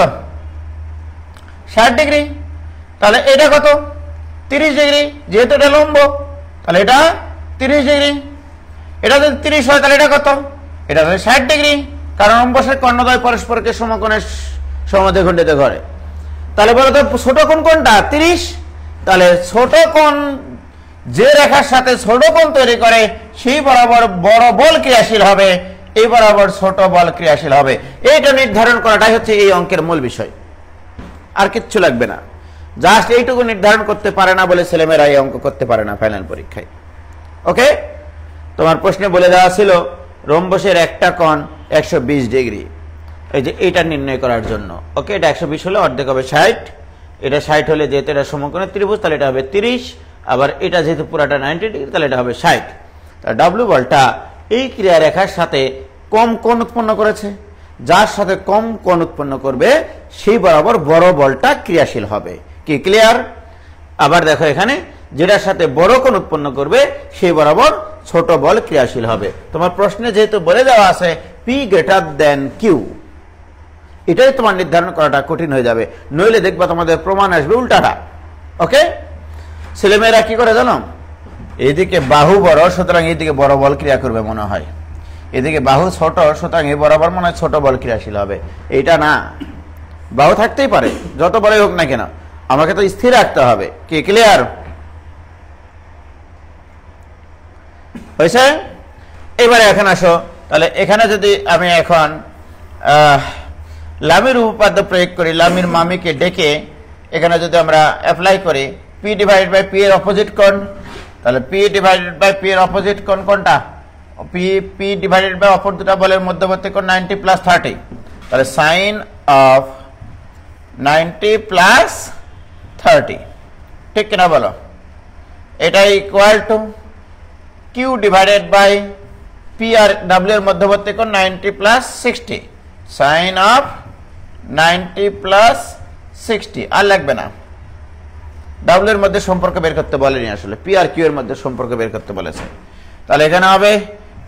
60 ডিগ্রি। তাহলে এটা কত? 30 ডিগ্রি, যেহেতু এটা লম্ব তাহলে এটা 30 ডিগ্রি। এটা যদি 30 হয় তাহলে এটা কত? এটা হবে 60 ডিগ্রি, কারণ অম্বসের কর্ণদ্বয় পরস্পরকে সমকোণের সমদ্বিখণ্ডিত করে। তাহলে বলো তো ছোট কোণ কোনটা? 30। তাহলে ছোট কোণ যে রেখার সাথে ছোট কোণ তৈরি করে সেই বরাবর বড় বল ক্রিয়াশীল হবে, এই বরাবর ছোট বল ক্রিয়াশীল হবে। এইটা নির্ধারণ করাটাই হচ্ছে এই অঙ্কের মূল বিষয়, আর কিচ্ছু লাগবে না। জাস্ট এইটুকু নির্ধারণ করতে পারে না বলে ছেলেমেয়েরা এই অঙ্ক করতে পারে না ফাইনাল পরীক্ষায়। ওকে, তোমার প্রশ্নে বলে দেওয়া ছিল রম্বসের একটা কোণ 120 ডিগ্রি, এই যে এটা নির্ণয় করার জন্য। ওকে, এটা 120 হলে অর্ধেক হবে 60, এটা 60 হলে যেহেতু এটা সমকোণের ত্রিভুজ তাহলে এটা হবে 30, আবার এটা যেহেতু পুরাটা 90 ডিগ্রি তাহলে এটা হবে 60। তাহলে ডাব্লু বলটা এই ক্রিয়ারেখার সাথে কম কোণ উৎপন্ন করেছে, যার সাথে কম কোণ উৎপন্ন করবে সেই বরাবর বড় বলটা ক্রিয়াশীল হবে। কি ক্লিয়ার? আবার দেখো এখানে যেটার সাথে বড় কোণ উৎপন্ন করবে সেই বরাবর ছোট বল ক্রিয়াশীল হবে। তোমার প্রশ্নে যেহেতু বলে দেওয়া আছে পি গ্রেটার দেন কিউ, এটাই তোমার নির্ধারণ করাটা কঠিন হয়ে যাবে, নইলে দেখবা তোমাদের প্রমাণ আসবে উল্টাটা। ওকে, ছেলেমেয়েরা কি করে জানো? এইদিকে বাহু বড় সুতরাং এইদিকে বড় বল ক্রিয়া করবে মনে হয়, এদিকে বাহু ছোট সুতরাং এই বরাবর মনে হয় ছোট বল ক্রিয়াশীল হবে। এইটা না, বাহু থাকতেই পারে যত বড়ই হোক না কেন, আমাকে তো স্থির রাখতে হবে। কি ক্লিয়ার হয়েছে? এবারে এখন আসো, তাহলে এখানে যদি আমি এখন লামির উপপাদ্য প্রয়োগ করি, লামির মামিকে ডেকে এখানে যদি আমরা অ্যাপ্লাই করি পি ডিভাইডেড বাই পি এর অপোজিট কোণ, তাহলে পি ডিভাইডেড বাই পি এর অপোজিট কোণ কোনটা? পি ডিভাইডেড বাই অপর দুটা বলের মধ্যবর্তী কোণ 90 প্লাস 30, তাহলে সাইন অফ 90 প্লাস 30, ঠিক কিনা বলো? এটা equal to Q divided by P R W এর মধ্যবর্তী কোণ 90 প্লাস 60, সাইন অফ 90 প্লাস 60। আর লাগবে না, ডাব্লিউ এর মধ্যে সম্পর্ক বের করতে বলেনি, আসলে পি আর কিউ এর মধ্যে সম্পর্ক বের করতে বলেছে। তাহলে এখানে হবে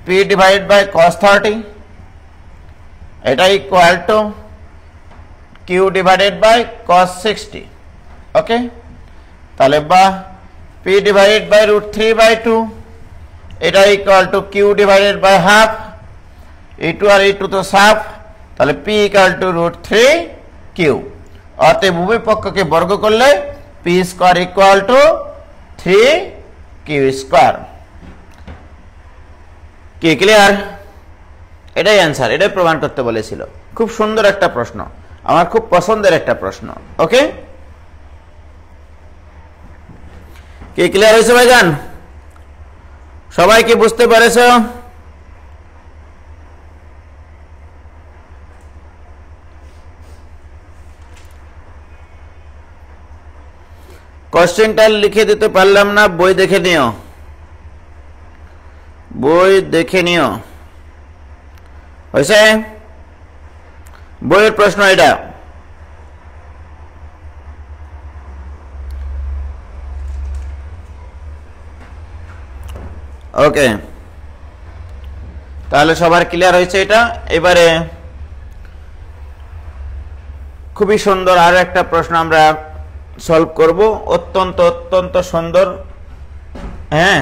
পি ডিভাইডেড বাই cos 30, এটা equal to Q divided by cos 60। Okay, তাহলে বা পি ডিভাইডেড বাই √3/2, এটা equal to Q divided by half, e2 আর e2 তো সাফ, তাহলে পি ইকুয়াল টু √3 কিউ। অতএব উভয় পক্ষকে বর্গ করলে P square equal to 3 Q square. কি ক্লিয়ার? এটাই অ্যান্সার, এটাই প্রমাণ করতে বলেছিল। খুব সুন্দর একটা প্রশ্ন, আমার খুব পছন্দের একটা প্রশ্ন। ওকে, কি ক্লিয়ার হয়েছে ভাইজান? সবাই কি বুঝতে পেরেছো? কোশ্চেনটা লিখে দিতে পারলাম না, বই দেখে নিও, বই দেখে নিও। হয়েছে? বইয়ের প্রশ্ন এটা। ওকে, তাহলে সবার ক্লিয়ার হয়েছে এটা। এবারে খুবই সুন্দর আর একটা প্রশ্ন আমরা সলভ করব, অত্যন্ত অত্যন্ত সুন্দর। হ্যাঁ,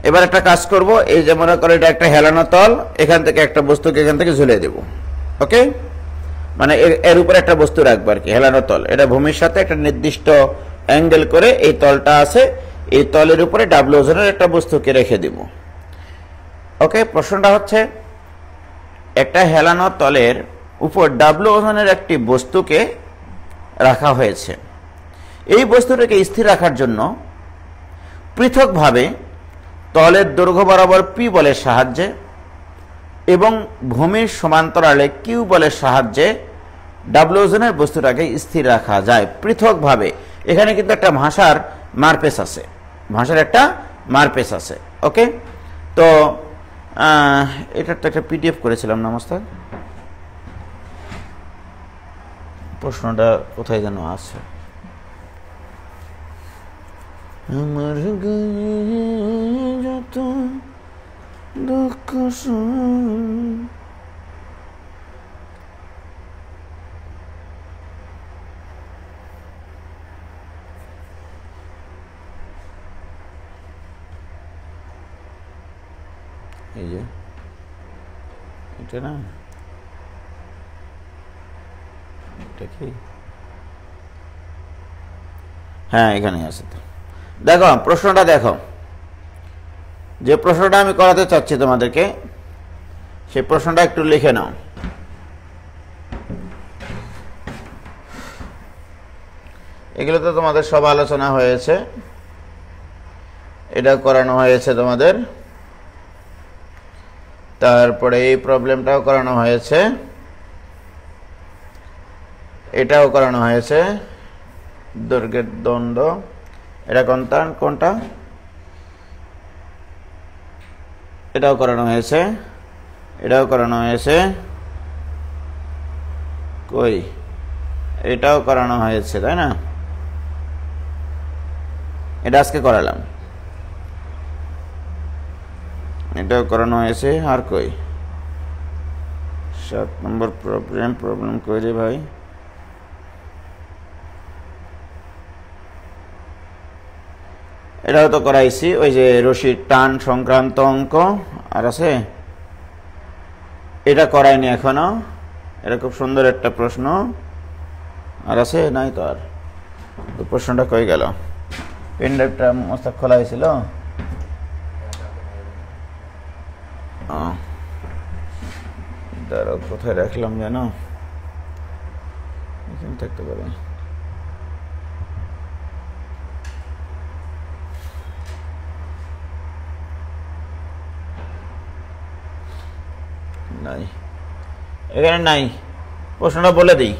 এবার একটা কাজ করব, এই যে মনে করো এটা একটা হেলানো তল, এখান থেকে একটা বস্তুকে এখান থেকে ঝুলিয়ে দেব। ওকে, মানে এর উপরে একটা বস্তু রাখবো আর কি, হেলানো তল। এটা ভূমির সাথে একটা নির্দিষ্ট অ্যাঙ্গেল করে এই তলটা আছে, এই তলের উপরে ডাবল ওজনের একটা বস্তুকে রেখে দিব। ওকে, প্রশ্নটা হচ্ছে একটা হেলানো তলের উপর ডাবল ওজনের একটি বস্তুকে রাখা হয়েছে। এই বস্তুটাকে স্থির রাখার জন্য পৃথকভাবে তলের দৈর্ঘ্য বরাবর পি বলের সাহায্যে এবং ভূমির সমান্তরালে কিউ বলের সাহায্যে ডাবল ওজনের বস্তুটাকে স্থির রাখা যায় পৃথকভাবে। এখানে কিন্তু একটা ভাষার মারপেস আছে, ভাষার একটা মারপেস আছে। ওকে, তো এটার তো একটা পিডিএফ করেছিলাম না মোস্তাক, প্রশ্নটা কোথায় যেন আছে। আমার গায়ে যত দুঃখ এই যে এটা না, এটা কি? হ্যাঁ এখানে আছে। তো দেখো প্রশ্নটা, দেখো যে প্রশ্নটা আমি করাতে চাচ্ছি তোমাদেরকে, সেই প্রশ্নটা একটু লিখে নাও। এগুলো তো তোমাদের সব আলোচনা হয়েছে, এটা করানো হয়েছে তোমাদের, তারপরে এই প্রবলেমটাও করানো হয়েছে, এটাও করানো হয়েছে, দৈর্ঘ্যের দণ্ড, এটা কোনটা, এটাও করানো হয়েছে, এটাও করানো হয়েছে, কই এটাও করানো হয়েছে, তাই না? এটা আজকে করালাম, এটাও করানো হয়েছে। আর কই 7 নম্বর প্রবলেম কই রে ভাই? এটাও তো করাইছি, ওই যে রশির টান সংক্রান্ত অঙ্ক। আর আছে, এটা করাইনি এখনো, এটা খুব সুন্দর একটা প্রশ্ন। আর আছে নাই তো? আর প্রশ্নটা কই গেল? পেন ড্রাইভটা মোস্তাক খোলা হয়েছিল, দাঁড়াও কোথায় রাখলাম জানো, এখানে থাকতে পারে। নাই, এখানে নাই, প্রশ্নটা বলে দিই।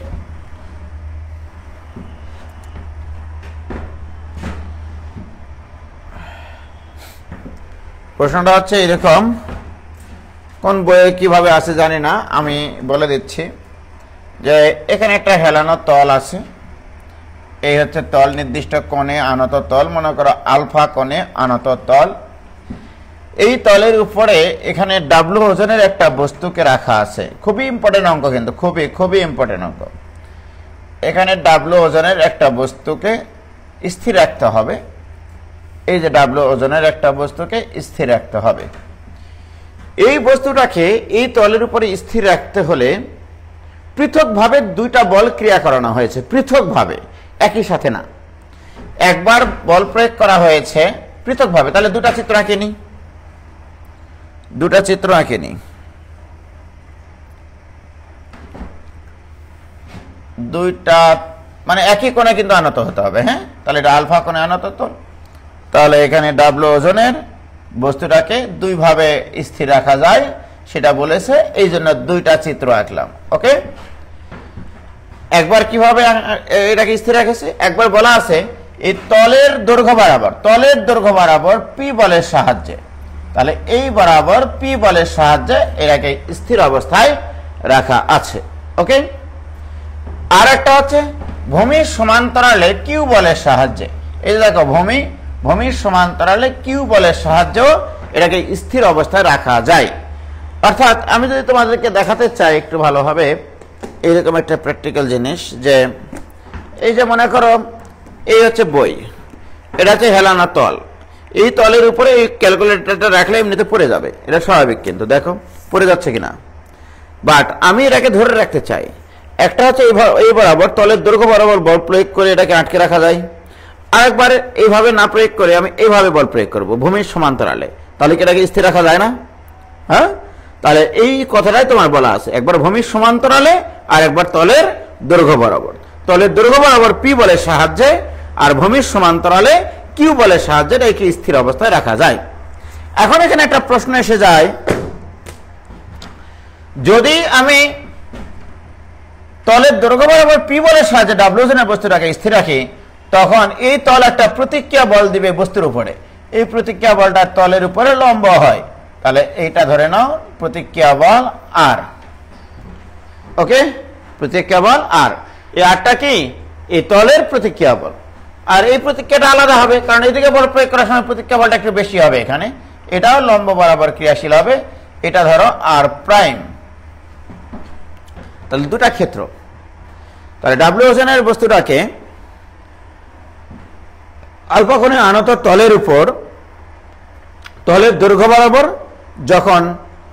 প্রশ্নটা হচ্ছে এরকম, কোন বইয়ে কিভাবে আছে জানি না, আমি বলে দিচ্ছি যে এখানে একটা হেলানো তল আছে, এই হচ্ছে তল, নির্দিষ্ট কোণে আনত তল, মনে করো আলফা কোণে আনত তল। এই তলের উপরে এখানে ডাব্লু ওজনের একটা বস্তুকে রাখা আছে। খুবই ইম্পর্টেন্ট অঙ্ক, কিন্তু খুবই ইম্পর্টেন্ট অঙ্ক। এখানে ডাব্লু ওজনের একটা বস্তুকে স্থির রাখতে হবে, এই যে ডাব্লু ওজনের একটা বস্তুকে স্থির রাখতে হবে। এই বস্তুটাকে এই তলের উপরে স্থির রাখতে হলে পৃথকভাবে দুইটা বল ক্রিয়া করানো হয়েছে, পৃথকভাবে, একই সাথে না। একবার বল প্রয়োগ করা হয়েছে পৃথকভাবে, তাহলে দুটা চিত্র আঁকেনি, দুটা চিত্র আঁকেনি। দুইটা মানে একই কোণে কিন্তু আনত হতে হবে, হ্যাঁ, তাহলে এটা আলফা কোণে আনত তল। তাহলে এখানে ডাব্লু ওজনের বস্তুটাকে দুইভাবে স্থির রাখা যায় সেটা বলেছে, এই জন্য দুইটা চিত্র আঁকলাম। ওকে, একবার কিভাবে এটাকে স্থির রেখেছে, একবার বলা আছে এই তলের দৈর্ঘ্য বরাবর পি বলের সাহায্যে, তাহলে এই বরাবর পি বলের সাহায্যে এটাকে স্থির অবস্থায় রাখা আছে। ওকে, আর একটা হচ্ছে ভূমির সমান্তরালে কিউ বলের সাহায্যে, এই দেখো ভূমির সমান্তরালে কিউ বলের সাহায্যেও এটাকে স্থির অবস্থায় রাখা যায়। অর্থাৎ আমি যদি তোমাদেরকে দেখাতে চাই একটু ভালোভাবে এইরকম একটা প্র্যাকটিক্যাল জিনিস, যে এই যে মনে করো এই হচ্ছে বই, এটা হচ্ছে হেলানো তল, এই তলের উপরে এই ক্যালকুলেটরটা রাখলে এমনিতে পড়ে যাবে, এটা স্বাভাবিক, কিন্তু দেখো পড়ে যাচ্ছে কিনা। বাট আমি এটাকে ধরে রাখতে চাই। একটা হচ্ছে এই বরাবর তলের দৈর্ঘ্য বরাবর বল প্রয়োগ করে এটাকে আটকে রাখা যায়, আরেকবার এইভাবে না প্রয়োগ করে আমি এইভাবে বল প্রয়োগ করব ভূমির সমান্তরালে, তাহলে কি এটাকে স্থির রাখা যায় না? হ্যাঁ, তাহলে এই কথাটাই তোমার বলা আছে, একবার ভূমির সমান্তরালে আর একবার তলের দৈর্ঘ্য বরাবর। তলের দৈর্ঘ্য বরাবর পি বলের সাহায্যে আর ভূমির সমান্তরালে কিউ বলের সাহায্যে এটাকে স্থির অবস্থায় রাখা যায়। এখন এখানে একটা প্রশ্ন এসে যায়, যদি আমি তলের দৈর্ঘ্য বরাবর পি বলের সাহায্যে ডাব্লিউ ওজনের বস্তুটাকে স্থির রাখি, তখন এই তল একটা প্রতিক্রিয়া বল দিবে বস্তুর উপরে, এই প্রতিক্রিয়া বলটা তলের উপরে লম্ব হয়, তাহলে এইটা ধরে নাও প্রতিক্রিয়া বল আর। ওকে, প্রতিক্রিয়া বল আর, এই আরটা কি? এই তলের প্রতিক্রিয়া বল। আর এই প্রতিক্রিয়াটা আলাদা হবে, কারণ এইদিকে বল প্রয়োগ করার সময় প্রতিক্রিয়া বলটা একটু বেশি হবে এখানে, এটাও লম্ব বরাবর ক্রিয়াশীল হবে, এটা ধরো আর প্রাইম। তাহলে দুটা ক্ষেত্র। তাহলে ডাব্লিউ ওজনের বস্তুটাকে আলফা কোণে আনত তলের উপর তলের দৈর্ঘ্য বরাবর যখন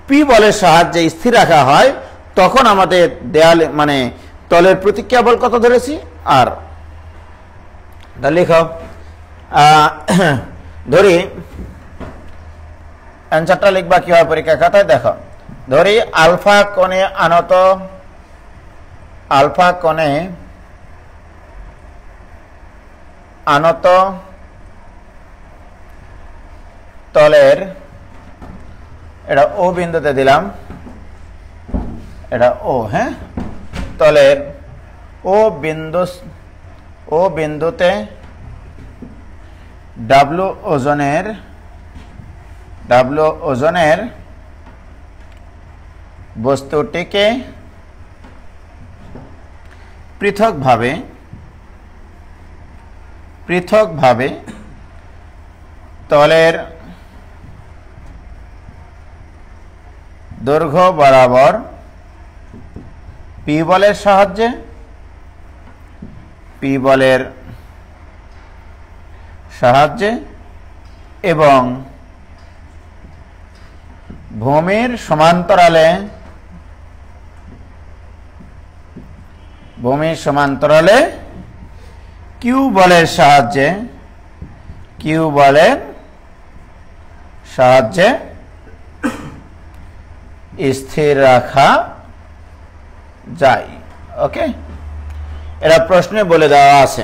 পি বলের সাহায্যে স্থির রাখা হয়, তখন আমাদের দেয়ালে মানে তলের প্রতিক্রিয়া বল কত ধরেছি? আর। তাহলে লিখো, ধরি অ্যান্সারটা লিখবা কি হয় পরীক্ষা খাতায়, দেখো ধরি আলফা কোণে আনত তলের, এটা ও বিন্দুতে দিলাম, এটা ও, হ্যাঁ, তলের ও বিন্দুতে ডাব্লিউ ওজনের বস্তুটিকে পৃথকভাবে তলের দৈর্ঘ্য বরাবর পি বলের সাহায্যে এবং ভূমির সমান্তরালে কিউ বলের সাহায্যে স্থির রাখা যায়। ওকে, এটা প্রশ্নে বলে দেওয়া আছে।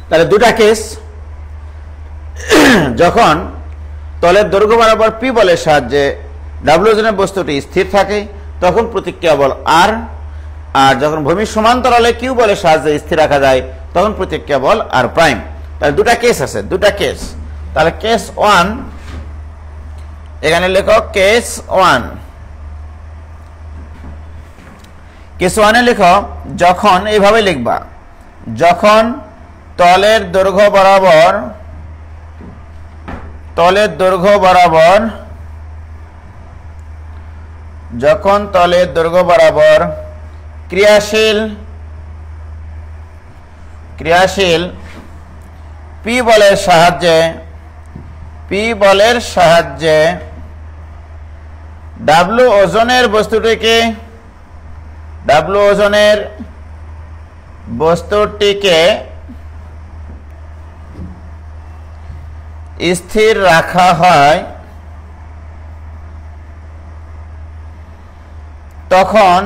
তাহলে দুটা কেস, যখন তলের দৈর্ঘ্য বরাবর পি বলের সাহায্যে ডাব্লিউ ওজনের বস্তুটি স্থির থাকে তখন প্রতিক্রিয়া বল আর, আর যখন ভূমির সমান্তরালে কিউ বলের সাহায্যে স্থির রাখা যায় তখন প্রতিক্রিয়া বল আর প্রাইম। তাহলে দুটা কেস আছে, দুটা কেস। তাহলে কেস ওয়ান, এখানে লেখো কেস ওয়ান। কেস ওয়ানে লেখো, যখন এইভাবে লিখবা, যখন তলের দৈর্ঘ্য বরাবর ক্রিয়াশীল পি বলের সাহায্যে ডাব্লিউ ওজনের বস্তুটিকে স্থির রাখা হয়, তখন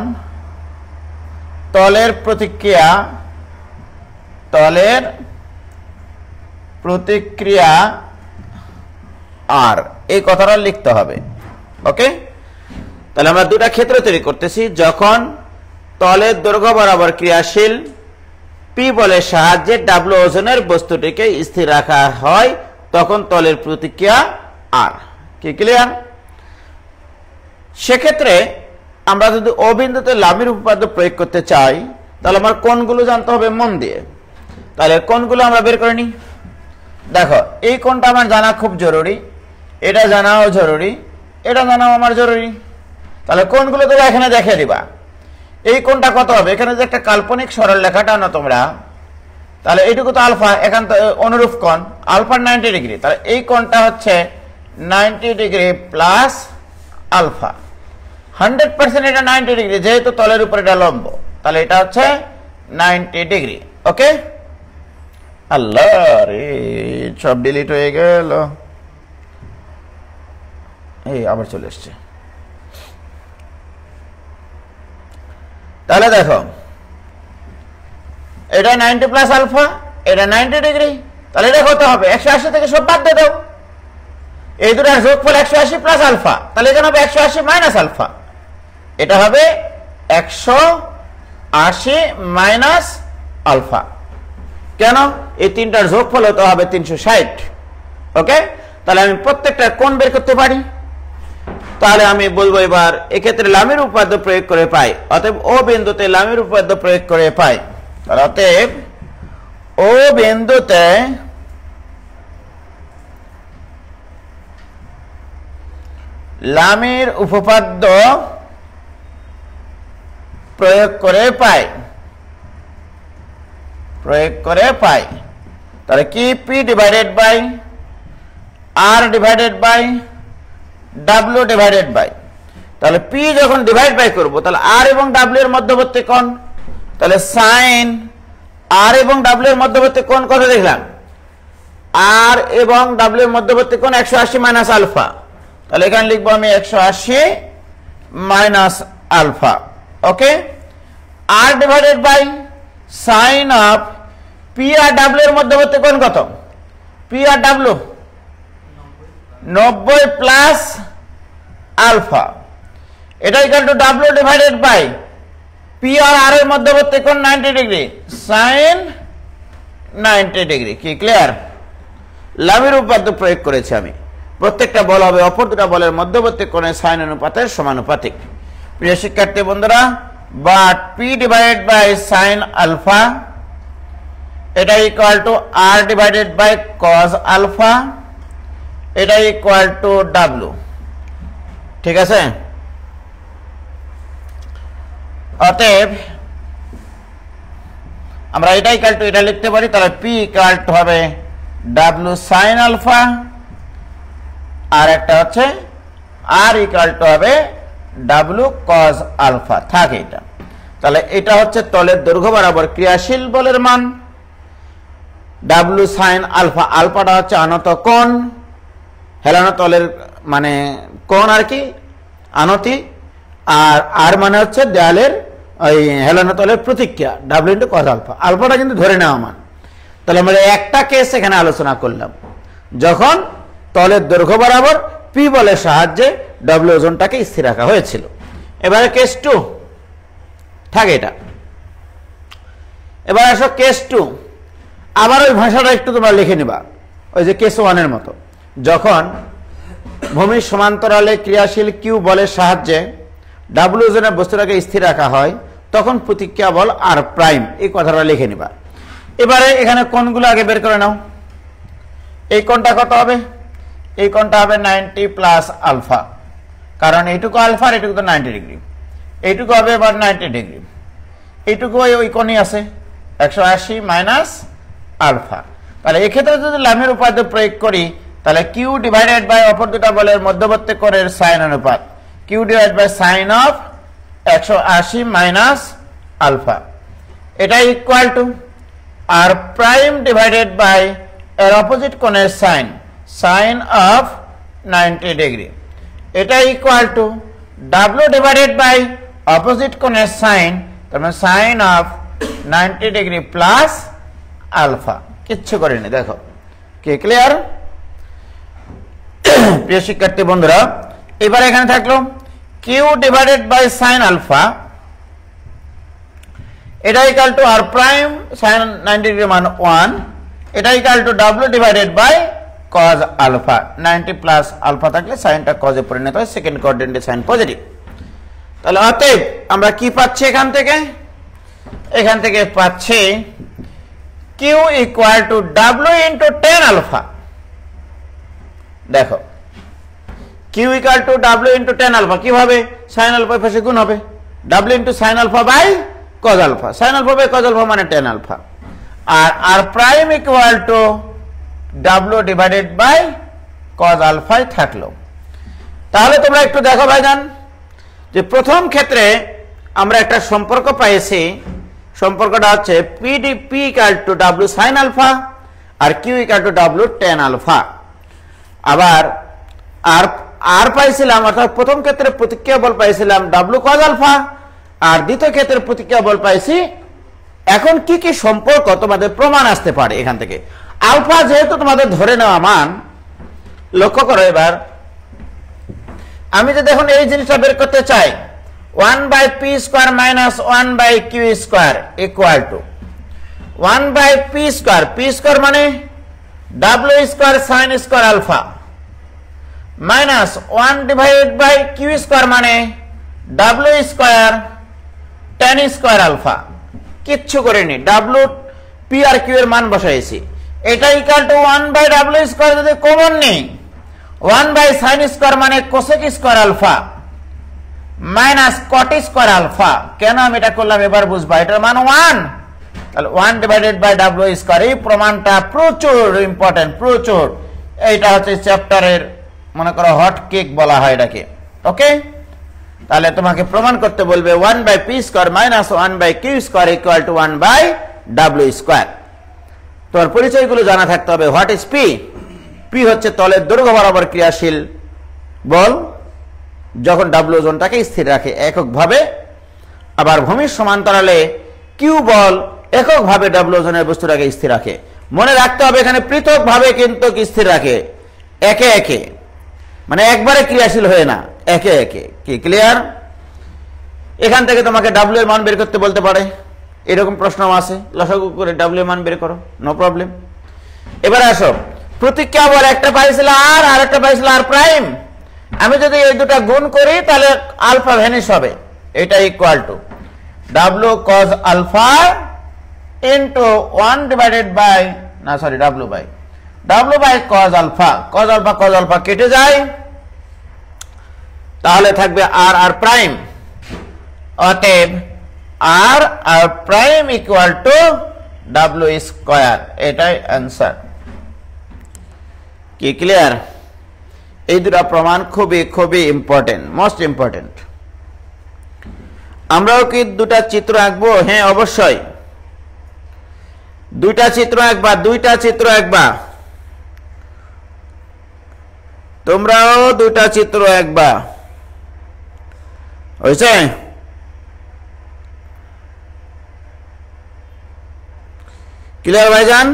তলের প্রতিক্রিয়া আর, এই কথাটা লিখতে হবে। ওকে, তাহলে আমরা দুটা ক্ষেত্র তৈরি করতেছি, যখন তলের দৈর্ঘ্য বরাবর ক্রিয়াশীল পি বলের সাহায্যে ডাব্লিউ ওজনের বস্তুটিকে স্থির রাখা হয় তখন তলের প্রতিক্রিয়া আর। কি ক্লিয়ার? সেক্ষেত্রে আমরা যদি ও বিন্দুতে লামির উপপাদ্য প্রয়োগ করতে চাই, তাহলে আমার কোণগুলো জানতে হবে মন দিয়ে। তাহলে কোণগুলো আমরা বের করে নিই। দেখো, এই কোণটা আমার জানা খুব জরুরি, এটা জানাও জরুরি, এটা জানাও আমার জরুরি। তাহলে কোণগুলো তোমরা এখানে দেখে দিবা। এই কোণটা কত হবে? এখানে যে একটা কাল্পনিক সরল রেখাটা আনো তোমরা, তাহলে এইটুকু তো আলফা, এখান তো অনুরূপ কোণ আলফার 90 ডিগ্রি, তাহলে এই কোণটা হচ্ছে 90 ডিগ্রি প্লাস আলফা। 100% এটা 90 ডিগ্রি, যেহেতু তলের উপরে এটা লম্ব, তাহলে এটা হচ্ছে 90 ডিগ্রি। ওকে, আল্লাহ রে সব ডিলিট হয়ে গেল, এই আবার চলে এসছে। তাহলে দেখো এটা 90 প্লাস আলফা, এটা 90 ডিগ্রি, তাহলে এটা কত হবে? 180 থেকে সব বাদ দিয়ে দাও, এই দুটার যোগফল 180 প্লাস আলফা, তাহলে এখানে হবে 180 মাইনাস আলফা, এটা হবে 180 মাইনাস আলফা। কেন? এই তিনটার যোগফল হতে হবে 360। ওকে, তাহলে আমি প্রত্যেকটা কোণ বের করতে পারি। তাহলে আমি বলবো এবার এক্ষেত্রে লামের উপপাদ্য প্রয়োগ করে পাই, অতএব ও বিন্দুতে লামের উপপাদ্য প্রয়োগ করে পাই। তাহলে অতএব ও বিন্দুতে লামের উপপাদ্য প্রয়োগ করে পাই, তাহলে কি? P divided by R divided by W divided by, তাহলে পি যখন ডিভাইড বাই করবো তাহলে আর এবং ডাব্লিউ এর মধ্যবর্তী কোণ, তাহলে সাইন আর এবং ডাব্লিউ এর মধ্যবর্তী কোণ কত দেখলাম? আর এবং ডাব্লিউ এর মধ্যবর্তী কোণ 180 মাইনাস আলফা, তাহলে এখানে লিখবো আমি 180 minus alpha. Okay, R divided by sine of P R W এর মধ্যবর্তী কোণ কত? পি আর ডাব্লিউ 90 প্লাস আলফা, এটা equal to W divided by P R আর এর মধ্যবর্তী কোণ 90 ডিগ্রি, সাইন 90 ডিগ্রি। কি ক্লিয়ার? লামের উপপাদ্য প্রয়োগ করেছি আমি, প্রত্যেকটা বল হবে অপর দুটা বলের মধ্যবর্তী কোণের সাইন অনুপাতের সমানুপাতিক। প্রিয় শিক্ষার্থী বন্ধুরা, but P divided by sine alpha এটা equal to R divided by cos alpha, এটা ইকুয়াল টু ডাব্লিউ। ঠিক আছে, অতএব আমরা এটা ইকুয়াল টু এটা লিখতে পারি, তাহলে পি ইকুয়াল টু হবে ডাব্লিউ সাইন আলফা, আর একটা হচ্ছে আর ইকুয়াল টু হবে ডাব্লিউ কজ আলফা। থাকে এটা, তাহলে এটা হচ্ছে তলের দৈর্ঘ্য বরাবর ক্রিয়াশীল বলের মান, ডাব্লিউ সাইন আলফা, আলফাটা হচ্ছে আনত কোণ, হেলানো তলের মানে কোণ আর কি, আনতি, আর আর মানে হচ্ছে দেয়ালের ওই হেলানো তলের প্রতিক্রিয়া, ডাব্লিউ ইন্টু কজ আলফা। আলফাটা কিন্তু ধরে নেওয়া মান। তাহলে আমরা একটা কেস এখানে আলোচনা করলাম, যখন তলের দৈর্ঘ্য বরাবর পি বলের সাহায্যে ডাব্লিউ ওজনটাকে স্থির রাখা হয়েছিল। এবারে কেস 2 থাকে এটা। এবার আসো কেস 2, আবার ওই ভাষাটা একটু তোমরা লিখে নিবা, ওই যে কেস 1 এর মতো। যখন ভূমির সমান্তরালে ক্রিয়াশীল কিউ বলের সাহায্যে ডাব্লিউ ওজনের বস্তুটাকে স্থির রাখা হয়, তখন প্রতিক্রিয়া বল আর প্রাইম, এই কথাটা লিখে নিবা। এবারে এখানে কোণগুলো আগে বের করে নাও। এই কোণটা কত হবে? এই কোণটা হবে 90 প্লাস আলফা, কারণ এইটুকু আলফা আর এইটুকু তো 90 ডিগ্রি, এইটুকু হবে এবার 90 ডিগ্রি, এইটুকু ওই কোণই আছে 180 মাইনাস আলফা। তাহলে এক্ষেত্রে যদি লামের উপপাদ্য প্রয়োগ করি, তাহলে কিউ ডিভাইডেড বাই অপর দুটা বলের মধ্যবর্তী কোণের সাইন অনুপাত, Q divide by sine of 180 minus alpha, এটা equal to R prime divided by এর অপোজিট কোণের সাইন, সাইন অফ 90 ডিগ্রি, এটা equal to W divided by opposite কোণের সাইন, তার মানে sine of 90 degree plus alpha. কিচ্ছু করিনি, দেখো কি ক্লিয়ার? প্রিয় শিক্ষার্থী বন্ধুরা, এবার এখানে থাকলো Q divided by sine alpha, এটা equal to R prime sine 90 degree মান 1, এটা equal to W divided by cos alpha, 90 plus alpha থাকলে সাইনটা কজে পরিণত হয়, সেকেন্ড কোয়াড্রেন্টে সাইন পজিটিভ। তাহলে অতএব আমরা কি পাচ্ছি এখান থেকে? এখান থেকে পাচ্ছি Q equal to W into tan alpha. দেখো Q equal to W into tan alpha, কিভাবে? সাইন আলফা পাশে গুণ হবে, W into sine alpha by cos alpha, sine alpha by cos alpha মানে টেন আলফা, আর R prime equal to W divided by cos আলফাই থাকলো। তাহলে তোমরা একটু দেখো ভাইজান, যে প্রথম ক্ষেত্রে আমরা একটা সম্পর্ক পাইছি, সম্পর্কটা হচ্ছে P equal to W sine alpha আর Q equal to W tan alpha. আবার আর পাইছিলাম, অর্থাৎ প্রথম ক্ষেত্রে প্রতিক্রিয়া বল পাইছিলাম ডাব্লিউ কজ আলফা, আর দ্বিতীয় ক্ষেত্রে প্রতিক্রিয়া বল পাইছি। এখন কি কি সম্পর্ক তোমাদের প্রমাণ আসতে পারে এখান থেকে? আলফা যেহেতু তোমাদের ধরে নেওয়া মান, লক্ষ্য করো এবার আমি যদি এখন এই জিনিসটা বের করতে চাই, 1/p² minus 1/q² equal to 1/p², p² মানে w² sine square alpha minus 1/q² মানে w² tan স্কয়ার আলফা। কিচ্ছু করিনি, w p আর q এর মান বসাইছি। এটা ইকুয়াল টু 1/w² যদি কমন নেই 1/sin² মানে cosec square alpha minus cot square alpha. কেন আমি এটা করলাম এবার বুঝবা, এটার মান 1, তাহলে 1/w²। এই প্রমাণটা প্রচুর ইম্পর্টেন্ট, প্রচুর। এইটা হচ্ছে চ্যাপ্টারের মনে করো হট কেক বলা হয় এটাকে। ওকে, তাহলে তোমাকে প্রমাণ করতে বলবে 1/p² minus 1/q² equal to 1/w²। তোমার পরিচয়গুলো জানা থাকতে হবে। What is P? পি হচ্ছে তলের দৈর্ঘ্য বরাবর ক্রিয়াশীল বল যখন ডাব্লিউ ওজনটাকে স্থির রাখে এককভাবে। আবার ভূমির সমান্তরালে কিউ বল এককভাবে ডাব্লিউ ওজনের বস্তুটাকে স্থির রাখে। মনে রাখতে হবে এখানে পৃথকভাবে কিন্তু স্থির রাখে, একে একে, মানে একবারে ক্রিয়াশীল হয়ে না, একে একে। কি ক্লিয়ার? এখান থেকে তোমাকে ডাব্লিউ এর মান বের করতে বলতে পারে, এরকম প্রশ্ন আছে, লসাগু করে ডাব্লিউ এর মান বের করো, নো প্রবলেম। এবার আসো, প্রতিক্রিয়া বল একটা পাইছিল আর আরেকটা পাইছিল আর প্রাইম। আমি যদি এই দুটা গুণ করি তাহলে আলফা ভ্যানিশ হবে। এটা equal to W cos alpha into 1 divided by W by cos alpha. Cos alpha কেটে যায়, তাহলে থাকবে আর আর প্রাইম। অতএব R R prime equal to w²। এটাই অ্যান্সার। কি ক্লিয়ার? এই দুটা প্রমাণ খুবই খুবই ইম্পর্টেন্ট, মোস্ট ইম্পর্টেন্ট। আমরাও কি দুটা চিত্র আঁকবো? হ্যাঁ, অবশ্যই দুইটা চিত্র আঁকবা। তোমরাও দুটা চিত্র আঁকবা, হয়েছে? ক্লিয়ার ভাইজান?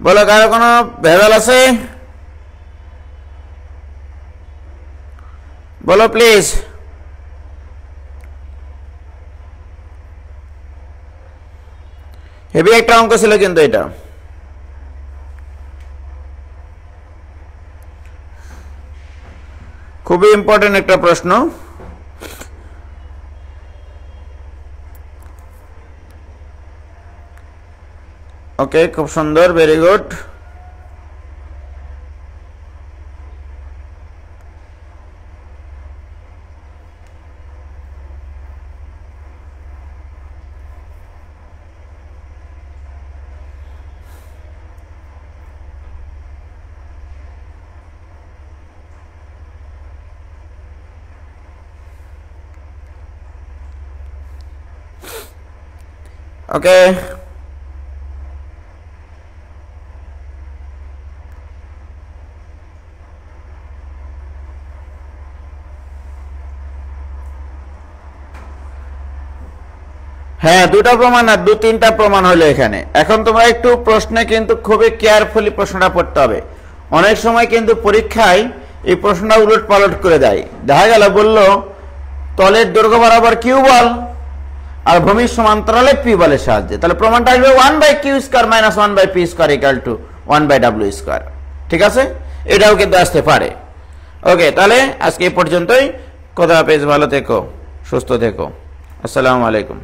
বলো, কারো কোনো ভেজাল আছে? বলো প্লিজ। হেভি একটা অঙ্ক ছিল কিন্তু এটা। খুবই ইম্পর্টেন্ট একটা প্রশ্ন। ওকে, খুব সুন্দর, ভেরি গুড। ওকে, হ্যাঁ, দুটা প্রমাণ আর 2-3টা প্রমাণ হলো এখানে। এখন তোমরা একটু প্রশ্নে কিন্তু খুবই কেয়ারফুলি প্রশ্নটা পড়তে হবে। অনেক সময় কিন্তু পরীক্ষায় এই প্রশ্নটা উলট পালট করে দেয়। দেখা গেল বললো তলের দৈর্ঘ্য বরাবর কিউ বল আর ভূমির সমান্তরালে পি বলের সাহায্যে, তাহলে প্রমাণটা আসবে 1/q² minus 1/p² equal to 1/w²। ঠিক আছে, এটাও কিন্তু আসতে পারে। ওকে, তাহলে আজকে এই পর্যন্তই। খোদা হাফেজ, ভালো থেকো, সুস্থ থেকো। আসসালামু আলাইকুম।